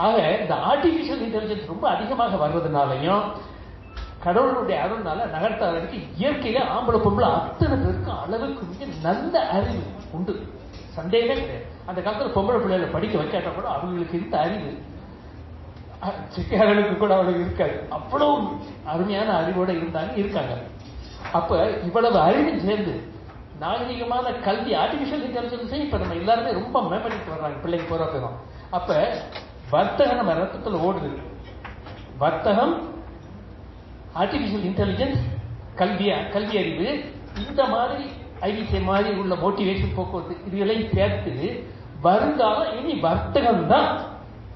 ஆக இந்த ஆர்டிபிஷியல் இன்டெலிஜென்ஸ் ரொம்ப அதிகமாக வர்றதுனாலையும் கடவுளுடைய அருள்னால நகர்த்தாருக்கு இயற்கையில ஆம்பளை பொம்பளை அத்தனை பேருக்கும் அளவுக்கு மிக நல்ல அறிவு உண்டு, சந்தேகமே கிடையாது. அந்த காலத்துல பொம்பளை பிள்ளைகளை படிக்க வைக்காட்டா கூட அவங்களுக்கு இருந்த அறிவு சிக்காரர்களுக்கு கூட அவளுக்கு இருக்காது. அவ்வளவு அருமையான அறிவோட இருக்காங்க. அப்ப இவ்வளவு அறிவு சேர்ந்து நாகரிகமான கல்வி ஆர்டிபிஷியல் இன்டெலிஜென்ஸை இப்ப நம்ம எல்லாருமே ரொம்ப மேம்படுத்திட்டு வர்றாங்க, பிள்ளைங்க போற போயிடும். அப்ப வர்த்தகம் நம்ம ரத்தத்துல ஓடுது. வர்த்தகம், ஆர்டிபிஷியல் இன்டெலிஜென்ஸ், கல்வி அறிவு, இந்த மாதிரி IBCN மாதிரி உள்ள மோட்டிவேஷன், போக்குவரத்து, இதுகளையும் சேர்த்து வருங்காலம் இனி வர்த்தகம் தான்.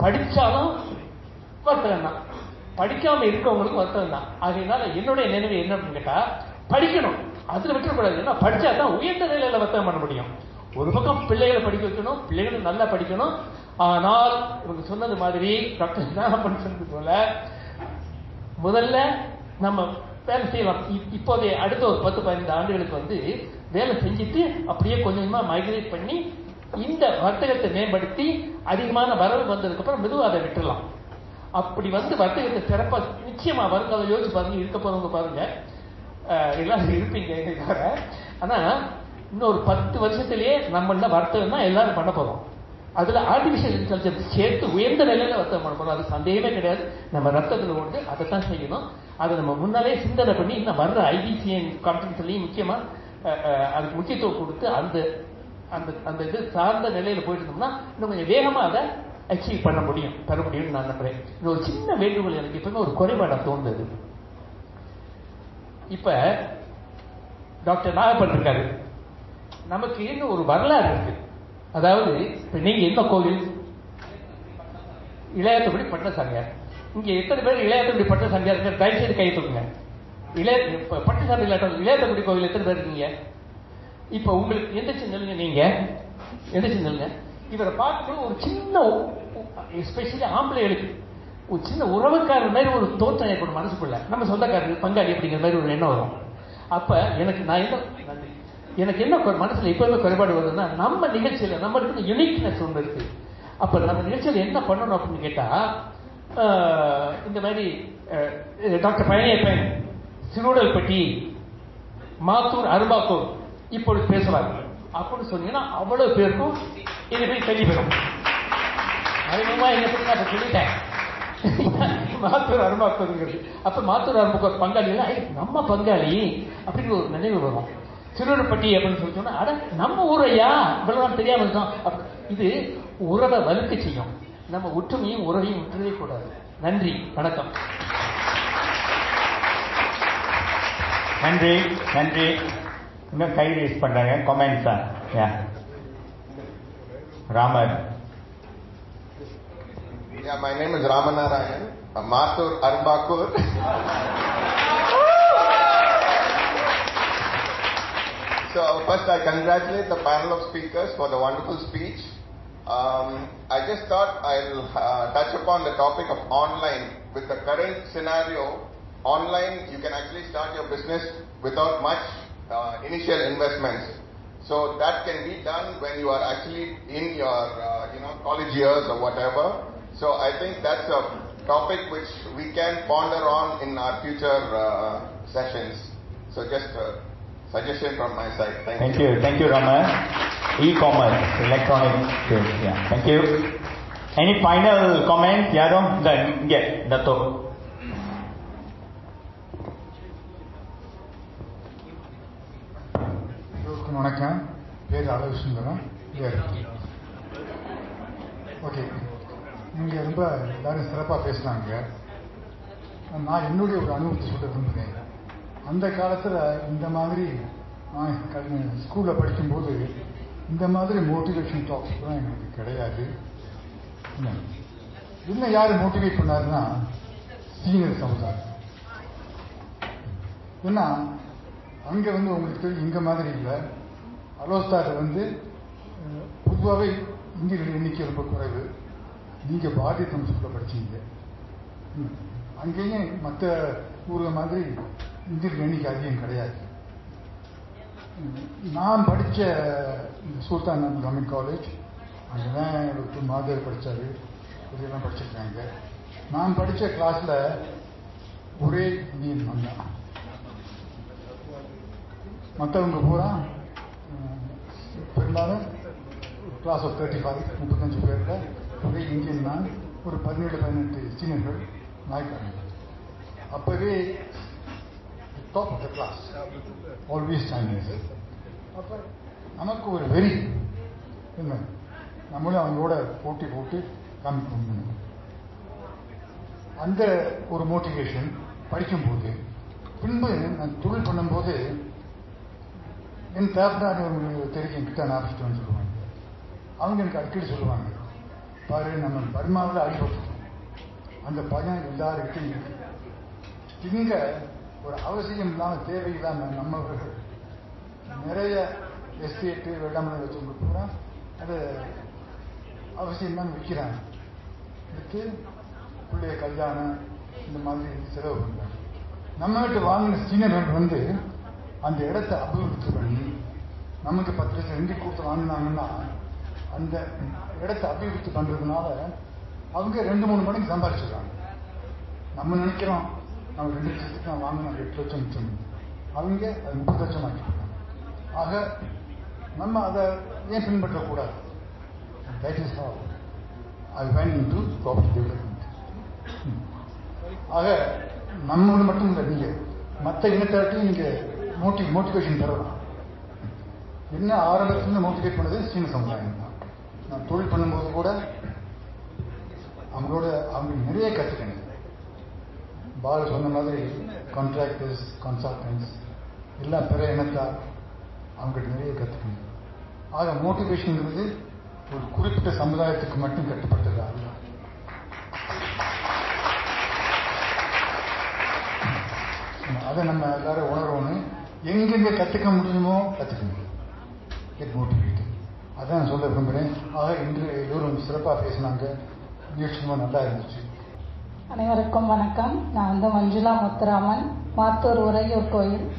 படிச்சாலும் வர்த்தகம் தான், படிக்காம இருக்கவங்களுக்கு வர்த்தகம் தான். ஆகையினால என்னுடைய நினைவு என்ன அப்படின்னு கேட்டா, படிக்கணும், அதுல விட்டுறக்கூடாது. ஏன்னா படிச்சா தான் உயர்ந்த நிலையில வர்த்தகம் பண்ண முடியும். ஒரு பக்கம் பிள்ளைகளை படிக்க வைக்கணும், பிள்ளைகளும் நல்லா படிக்கணும். ஆனால் இவங்க சொன்னது மாதிரி டாக்டர் நாகப்பன் சொன்னது போல முதல்ல நம்ம வேலை செய்யலாம். இப்போதே அடுத்த ஒரு 10-15 ஆண்டுகளுக்கு வேலை செஞ்சுட்டு அப்படியே கொஞ்சம் கொஞ்சமா மைக்ரேட் பண்ணி இந்த வர்த்தகத்தை மேம்படுத்தி அதிகமான வரவு வந்ததுக்கு அப்புறம் மெதுவாக அதை விட்டுடலாம். அப்படி வர்த்தகத்தை சிறப்பா நிச்சயமா வருங்காலம் யோசிச்சு பாருங்க, இருக்க போறவங்க பாருங்க, எல்லாரும் இருப்பீங்க. ஆனா இன்னும் ஒரு 10 வருஷத்திலேயே நம்மள வர்த்தகம் தான் எல்லாரும் பண்ண போறோம். அதுல ஆர்டிபிஷியல் இன்டெலிஜென்ஸ் சேர்த்து உயர்ந்த நிலையில வர்த்தகம் பண்ண போறோம். அது சந்தேகமே கிடையாது. நம்ம ரத்தத்துல கொண்டு அதைத்தான் செய்யணும். அதை நம்ம முன்னாலே சிந்தனை பண்ணி இன்னும் வர்ற IBCN கான்ஃபரன்ஸ்லயும் முக்கியமா அதுக்கு முக்கியத்துவம் கொடுத்து அந்த அந்த இது சார்ந்த நிலையில போயிட்டு இருந்தோம்னா இன்னும் கொஞ்சம் வேகமா அதை அச்சீவ் பண்ண முடியும், பெற முடியும்னு நான் நம்புறேன். இந்த ஒரு சின்ன வேண்டுகோள் எனக்கு இப்ப ஒரு குறைபாடா தோணுது. இப்ப டாக்டர் நாகப்பன் இருக்காரு, நமக்கு இன்னும் ஒரு வரலாறு இருக்கு. அதாவது இப்ப நீங்க என்ன கோவில்? இளையாத்தபடி பட்ட சங்கம். இங்க எத்தனை பேர் இளையாத்தபடி பட்ட சங்கம் இருக்க? தயவுசெய்து கை தூக்குங்க. இப்போ பட்டுசாமி இல்லாட்டம் இளையாத்தக்குடி கோவில் எத்தனை பேர் இருக்கீங்க? இப்போ உங்களுக்கு எந்திரிச்சு நில்லுங்க, நீங்க எந்திரிச்சு நில்லுங்க. இவரை பார்க்கும்போது ஒரு சின்ன, எஸ்பெஷலி ஆம்பளைகளுக்கு ஒரு சின்ன உறவுக்காரர் மாதிரி ஒரு தோற்றம் ஏற்படும் மனசுக்குள்ள. நம்ம சொந்தக்காரர் பங்காளி அப்படிங்கிற மாதிரி ஒரு எண்ணம் வரும். அப்ப எனக்கு என்ன மனசுல இப்பவே குறைபாடு வருதுன்னா, நம்ம நிகழ்ச்சியில நம்மளுக்கு யூனிக்னஸ் ஒன்று இருக்கு. அப்ப நம்ம நிகழ்ச்சியில என்ன பண்ணணும் அப்படின்னு கேட்டா, இந்த மாதிரி டாக்டர் பழனியப்பன் சிறுடல்பட்டி மாத்தூர் அரும்பாக்கூர் இப்பொழுது பேசுவார் அப்படின்னு சொன்னீங்கன்னா அவ்வளவு பேருக்கும் இது போய் தெளிவுறும். அதிகமா என்ன பண்ணி அப்ப சொல்லிட்டேன், மாத்தூர் அரும்பாக்கூருங்கிறது. அப்ப மாத்தூர் அரும்பாக்கூர் பங்காளி நம்ம பங்காளி அப்படின்னு ஒரு நினைவு வரும். சிறுவர்பட்டி அப்படின்னு சொல்லி சொன்னா, அட நம்ம ஊரையா இவ்வளவு தெரியாம இருக்கோம். இது உறவை வலுக்க செய்யும். நம்ம ஒற்றுமையும் உறவையும் விட்டுறவே கூடாது. நன்றி, வணக்கம். நன்றி நன்றி. இன்னும் கை ரேஸ் பண்றாங்க. கமெண்ட்ஸா? Ramar. Yeah, my name is Ramanarayan, Mathur Arbakur. So first I congratulate the panel of speakers for the wonderful speech. I just thought I'll touch upon the topic of online. With the current scenario, online you can actually start your business without much initial investments. So that can be done when you are actually in your college years or whatever. So I think that's a topic which we can ponder on in our future sessions. So just a suggestion from my side. Thank you. Thank you, Rama. E-commerce, electronic sales. Yeah. Thank you. Any final comments? Yado? Yes, Dato. வணக்கம். பேர் அளவுசுந்தரம். Okay, நீங்கள் ரொம்ப எல்லாரும் சிறப்பாக பேசுனாங்க. நான் என்னுடைய ஒரு அனுபவத்தை சொல்ல விரும்புகிறேன். அந்த காலத்தில் இந்த மாதிரி நான் ஸ்கூலில் படிக்கும்போது இந்த மாதிரி மோட்டிவேஷன் டாக்ஸ் தான் எங்களுக்கு கிடையாது. இன்னும் யார் மோட்டிவேட் பண்ணாருன்னா சீனியர் சமுதாயம். ஏன்னா அங்கே உங்களுக்கு தெரியும், இங்கே மாதிரி இல்லை. அலோஸ்தாரில் பொதுவாகவே இந்தியர்கள் எண்ணிக்கை ரொம்ப குறைவு. நீங்கள் பாரதிய தமிழ் ஸ்கூலில் படிச்சீங்க. அங்கேயும் மற்ற ஊரில் மாதிரி இந்தியர்கள் எண்ணிக்கை அதிகம் கிடையாது. நான் படித்த சுல்தான் கவர்மெண்ட் காலேஜ், அங்கே தான் டாக்டர் மாதேர் படித்தார், இதெல்லாம் படிச்சிருக்காங்க. நான் படித்த கிளாஸில் ஒரே இந்தியன் வந்தான். மற்றவங்க பூரா பெரும்பாலும் கிளாஸ் ஆஃப் 35 பேரில் ஒரே இந்தியன் தான். ஒரு 17-18 சீனியர்கள் நாய்க்காரங்க. அப்போவே top of the class, always Chinese. அப்போ நமக்கு ஒரு வெறி என்ன, நம்மளும் அவங்களோட போட்டி போட்டு காமிக்கணும். அந்த ஒரு மோட்டிவேஷன் படிக்கும்போது, பின்பு நான் தொழில் பண்ணும்போது என் தேவையான ஒரு தெரிஞ்சு கிட்ட ஆரம்பிச்சிட்டோன்னு சொல்லுவாங்க. அவங்க எனக்கு அடிக்கடி சொல்லுவாங்க, பாரு நம்ம பர்மாவில் அடிபட்டுருக்கோம், அந்த பயம் எல்லாருக்கிட்டையும் இருக்கு. இங்கே ஒரு அவசியம் இல்லாமல் தேவையில்லாமல் நம்மவர்கள் நிறைய எஸ்டேட்டு வெள்ளாமலை வச்சவங்க பூரா அது அவசியம் தான் விற்கிறாங்க. விற்று பிள்ளைய கல்யாணம் இந்த மாதிரி செலவு பண்ணுறாங்க. நம்ம கிட்ட வாங்கின சீனியர்கள் அந்த இடத்த அபிவிருத்தி பண்ணி நமக்கு 10 லட்சம் ரெண்டு கொடுத்து வாங்கினாங்கன்னா அந்த இடத்த அபிவிருத்தி பண்ணுறதுனால அவங்க 2-3 மடங்கு சம்பாதிச்சிடுறாங்க. நம்ம நினைக்கிறோம் நம்ம 2 லட்சத்துக்கு நான் வாங்கினோம் 8 லட்சம் மிச்சம், அவங்க அது 30 லட்சம் ஆக்கிடுறாங்க. ஆக நம்ம அதை ஏன் பின்பற்றக்கூடாது? That is how I went into property development. ஆக நம்மளோட மட்டும் இல்லை, நீங்கள் மற்ற இனத்தாட்டையும் நீங்கள் மோட்டிவேஷன் தரலாம். என்ன ஆரம்பத்துலேருந்து மோட்டிவேட் பண்ணது சீன சமுதாயம் தான். நான் தொழில் பண்ணும்போது கூட அவங்க நிறைய கற்றுக்கணும். பால சொன்ன மாதிரி கான்ட்ராக்டர்ஸ், கன்சல்டன்ஸ் எல்லாம் பிற இனத்தார் அவங்ககிட்ட நிறைய கற்றுக்கணும். ஆக மோட்டிவேஷன்ங்கிறது ஒரு குறிப்பிட்ட சமுதாயத்துக்கு மட்டும் கட்டுப்பட்டது அல்ல. அதை நம்ம எல்லாரும் உணர்வோன்னு எங்கெங்கே கற்றுக்க முடியுமோ கற்றுக்கணும். Get motivated. அதான் நான் சொல்ல விரும்புகிறேன். ஆக இன்று எல்லோரும் சிறப்பாக பேசினாங்க. நிகழ்ச்சியும் நல்லா இருந்துச்சு. அனைவருக்கும் வணக்கம். நான் வந்து மஞ்சுளா முத்துராமன், மாத்தூர் உறையூர் கோயில்.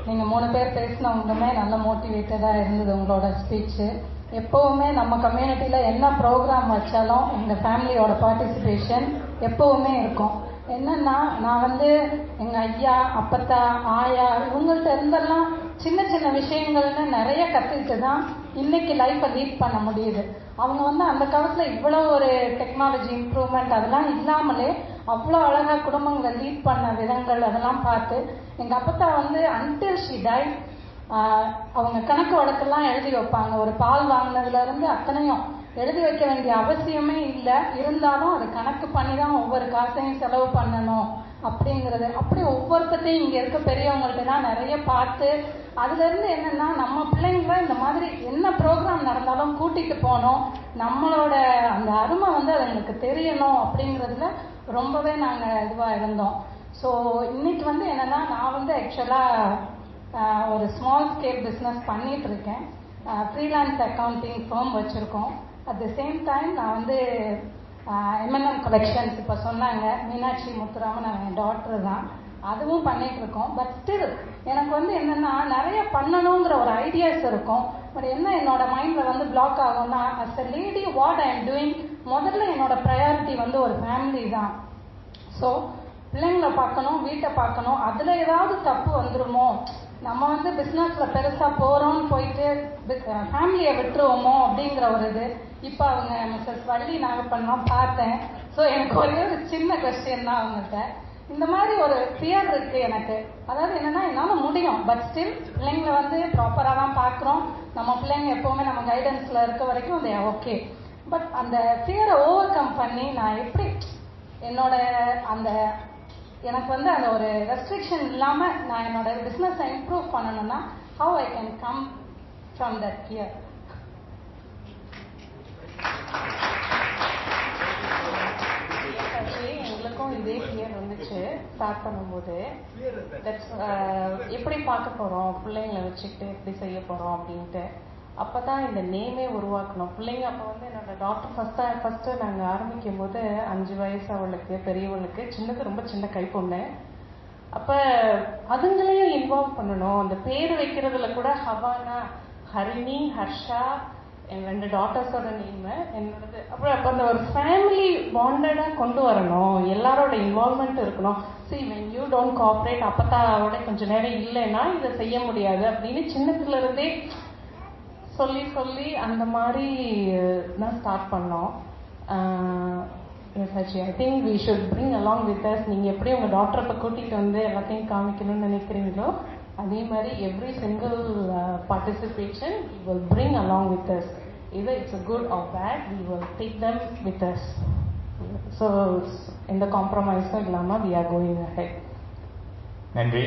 நீங்கள் 3 பேர் பேசினவங்களுமே நல்ல மோட்டிவேட்டடாக இருந்தது உங்களோட ஸ்பீச்சு. எப்போவுமே நம்ம கம்யூனிட்டியில் என்ன ப்ரோக்ராம் வச்சாலும் எங்கள் ஃபேமிலியோட பார்ட்டிசிபேஷன் எப்போவுமே இருக்கும். என்னன்னா, நான் வந்து எங்கள் ஐயா, அப்பத்தா, ஆயா இவங்கள்ட்ட இருந்தெல்லாம் சின்ன சின்ன விஷயங்கள்னு நிறைய கற்றுக்கிட்டு தான் இன்னைக்கு லைஃப்பை லீட் பண்ண முடியுது. அவங்க வந்து அந்த காலத்தில் இவ்வளோ ஒரு டெக்னாலஜி இம்ப்ரூவ்மெண்ட் அதெல்லாம் இல்லாமலே அவ்வளோ அழகாக குடும்பங்களை லீட் பண்ண விதங்கள் அதெல்லாம் பார்த்து எங்கள் அப்பத்தா வந்து until she died அவங்க கணக்கு வழக்கெல்லாம் எழுதி வைப்பாங்க. ஒரு பால் வாங்கினதுலேருந்து அத்தனையும் எழுதி வைக்க வேண்டிய அவசியமே இல்லை. இருந்தாலும் அது கணக்கு பண்ணி தான் ஒவ்வொரு காசையும் செலவு பண்ணணும் அப்படிங்கிறது. அப்படி ஒவ்வொருத்தையும் இங்கே இருக்க பெரியவங்கள்ட்ட தான் நிறைய பார்த்து அதுலேருந்து என்னென்னா நம்ம பிள்ளைங்கள இந்த மாதிரி என்ன ப்ரோக்ராம் நடந்தாலும் கூட்டிகிட்டு போகணும், நம்மளோட அந்த அருமை வந்து அதுங்களுக்கு தெரியணும் அப்படிங்கிறதுல ரொம்பவே நாங்கள் இதுவாக இருந்தோம். ஸோ இன்னைக்கு வந்து என்னென்னா, நான் வந்து ஆக்சுவலாக ஒரு ஸ்மால் ஸ்கேல் பிஸ்னஸ் பண்ணிகிட்டு இருக்கேன். ஃப்ரீலான்ஸ் அக்கௌண்டிங் ஃபர்ம் வச்சுருக்கோம். அட் த சேம் டைம் நான் வந்து M&M கலெக்ஷன்ஸ் இப்போ சொன்னாங்க, மீனாட்சி முத்துராமன் என் டாக்டர் தான், அதுவும் பண்ணிட்டு இருக்கோம். பட் ஸ்டில் எனக்கு வந்து என்னென்னா நிறைய பண்ணணுங்கிற ஒரு ஐடியாஸ் இருக்கும். பட் என்ன என்னோட மைண்டில் வந்து பிளாக் ஆகும்னா, as a lady what I am doing, முதல்ல என்னோட ப்ரையாரிட்டி வந்து ஒரு ஃபேமிலி தான். ஸோ பிள்ளைங்களை பார்க்கணும், வீட்டை பார்க்கணும். அதில் ஏதாவது தப்பு வந்துருமோ, நம்ம வந்து பிஸ்னஸில் பெருசாக போகிறோம்னு போயிட்டு ஃபேமிலியை விட்டுருவோமோ அப்படிங்கிற ஒரு இது. இப்போ அவங்க மிஸ்ஸஸ் வள்ளி நாகப்பண்ணலாம் பார்த்தேன். ஸோ எனக்கு ஒரே ஒரு சின்ன கொஸ்டின் தான் அவங்கள்ட்ட. இந்த மாதிரி ஒரு ஃபியர் இருக்குது எனக்கு. அதாவது என்னென்னா, என்னால் முடியும், பட் ஸ்டில் பிள்ளைங்களை வந்து ப்ராப்பராக தான் பார்க்குறோம். நம்ம பிள்ளைங்க எப்போவுமே நம்ம கைடன்ஸில் இருக்க வரைக்கும் அது ஓகே. பட் அந்த ஃபியரை ஓவர் கம் பண்ணி நான் எப்படி என்னோட அந்த எனக்கு வந்து அந்த ஒரு ரெஸ்ட்ரிக்ஷன் இல்லாமல் நான் என்னோட பிஸ்னஸை இம்ப்ரூவ் பண்ணணும்னா how I can come from that fear? எங்களுக்கும் இதே ஃபியர் வந்துச்சு ஸ்டார்ட் பண்ணும்போது. எப்படி பார்க்க போகிறோம், பிள்ளைங்களை வச்சுக்கிட்டு எப்படி செய்ய போகிறோம் அப்படின்ட்டு. அப்போ தான் இந்த நேமே உருவாக்கணும். பிள்ளைங்க அப்போ வந்து என்னோட டாக்டர் ஃபஸ்ட்டு நாங்கள் ஆரம்பிக்கும் போது 5 வயசு அவளுக்கு, பெரியவளுக்கு, சின்னது ரொம்ப சின்ன கைப்பொண்ணு. அப்போ அதுங்களையும் இன்வால்வ் பண்ணணும். அந்த பேர் வைக்கிறதுல கூட ஹவானா, ஹரிணி, ஹர்ஷா, என் 2 டாட்டர்ஸோட நேமு என்னோடது. அப்புறம் அப்போ அந்த ஒரு ஃபேமிலி பாண்டடாக கொண்டு வரணும், எல்லாரோட இன்வால்மெண்ட் இருக்கணும். See, when you don't cooperate, அப்பத்தாவோட கொஞ்சம் நேரம் இல்லைன்னா இதை செய்ய முடியாது அப்படின்னு சின்னதுலேருந்தே சொல்லி அந்த மாதிரி தான் ஸ்டார்ட் பண்ணோம். I think we should bring along with us. நீங்கள் எப்படி உங்கள் டாக்டரை இப்போ கூட்டிகிட்டு வந்து எல்லாத்தையும் காமிக்கணும்னு நினைக்கிறீங்களோ அதே மாதிரி every single participation we will bring along with us. either it's a good or bad, we will take them with us. So எந்த காம்ப்ரமைஸும் இல்லாமல் we are going ahead. நன்றி.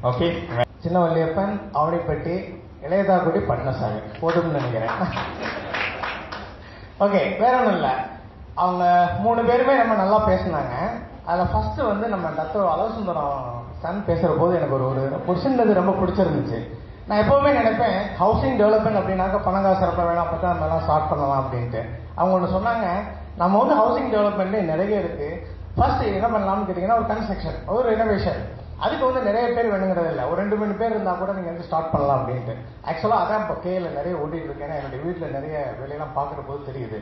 ஓகே, சின்ன வள்ளியப்பன், ஆவடிப்பட்டி, இளையதாக்குடி, பட்னசாமி போதும்னு நினைக்கிறேன். ஓகே, வேற ஒன்றும் இல்லை. அவங்க 3 பேருமே ரொம்ப நல்லா பேசினாங்க. அதில் ஃபர்ஸ்ட் வந்து நம்ம டாக்டர் அலவசுந்தரம் சன் பேசுகிற போது எனக்கு ஒரு பொசிஷன் ரொம்ப பிடிச்சிருந்துச்சு. நான் எப்போவுமே நினைப்பேன் ஹவுசிங் டெவலப்மெண்ட் அப்படின்னாக்க பணங்காசு சிறப்பாக வேணும், அப்போ தான் நம்மளாம் ஸ்டார்ட் பண்ணலாம் அப்படின்ட்டு. அவங்க ஒன்று சொன்னாங்க, நம்ம வந்து ஹவுசிங் டெவலப்மெண்ட்லேயே நிறைய இருக்குது. ஃபர்ஸ்ட் என்ன பண்ணலாம்னு கேட்டிங்கன்னா, ஒரு கன்ஸ்ட்ரக்ஷன், ஒரு ரெனோவேஷன். அதுக்கு வந்து நிறைய பேர் வேணுங்கிறது இல்லை, ஒரு 2-3 பேர் இருந்தால் கூட நீங்கள் வந்து ஸ்டார்ட் பண்ணலாம் அப்படின்ட்டு. ஆக்சுவலாக அதான் இப்போ கேயில் நிறைய ஓடிட்டு இருக்கேன். என்னுடைய வீட்டில் நிறைய வேலையெல்லாம் பார்க்குற போது தெரியுது.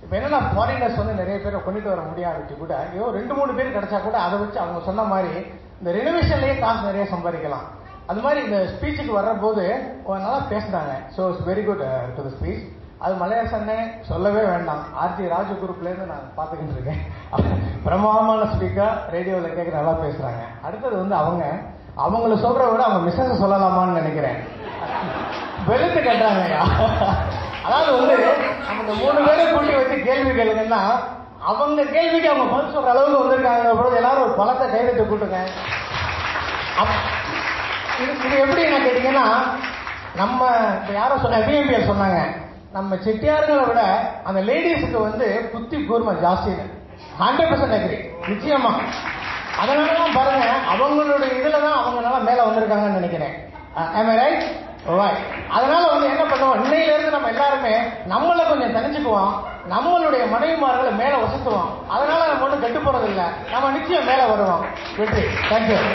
இப்போ என்னன்னா, ஃபாரினர்ஸ் வந்து நிறைய பேரை கொண்டுட்டு வர முடியாதுட்டு கூட 2-3 பேர் கிடைச்சா கூட அதை வச்சு அவங்க சொன்ன மாதிரி இந்த ரெனோவேஷன்லேயே காசு நிறைய சம்பாதிக்கலாம். அது மாதிரி இந்த ஸ்பீச்சுக்கு வர்ற போது நல்லா பேசுனாங்க. So it's very good to the speech. அது மலையாசன்னே சொல்லவே வேண்டாம். ஆர்ஜி ராஜு குரூப்லேருந்து நான் பார்த்துக்கிட்டு இருக்கேன். பிரமாதமான ஸ்பீக்கர், ரேடியோவில் கேட்க நல்லா பேசுகிறாங்க. அடுத்தது வந்து அவங்கள சொல்கிறத விட அவங்க மிஸ்ஸஸை சொல்லலாமான்னு நினைக்கிறேன். வெளுத்து கட்டுறாங்கய்யா. அதாவது வந்து அவங்க 3 பேரும் கூட்டி வச்சு கேள்வி கேளுங்கன்னா அவங்க கேள்விக்கு அவங்க பதில் சொல்கிற அளவுக்கு வந்திருக்காங்க. எல்லாரும் ஒரு பழத்தை கைவிட்டு கூட்டுங்க. இது எப்படி என்ன கேட்டீங்கன்னா, நம்ம இப்போ யாரோ சொன்ன பிஎம்பிஎல் சொன்னாங்க, நம்ம செட்டியார்களை விட அந்த லேடிஸுக்கு வந்து புத்தி கூர்மை ஜாஸ்தின்னு. 100% அக்ரி. நிச்சயமா அதனாலதான் பாருங்க அவங்களுடைய இதுல தான் அவங்க நல்லா மேல வந்திருக்காங்கன்னு நினைக்கிறேன். Am I right? Right. அதனால வந்து என்ன பண்ணுவோம், இன்னையில இருந்து நம்ம எல்லாருமே நம்மள கொஞ்சம் தனிச்சுக்குவோம், நம்மளுடைய மனைவிமார்களை மேல வசத்துவோம். அதனால நம்ம ஒன்றும் கெட்டு போறது இல்லை, நம்ம நிச்சயம் மேல வருவோம். வெற்றி. தேங்க்யூ.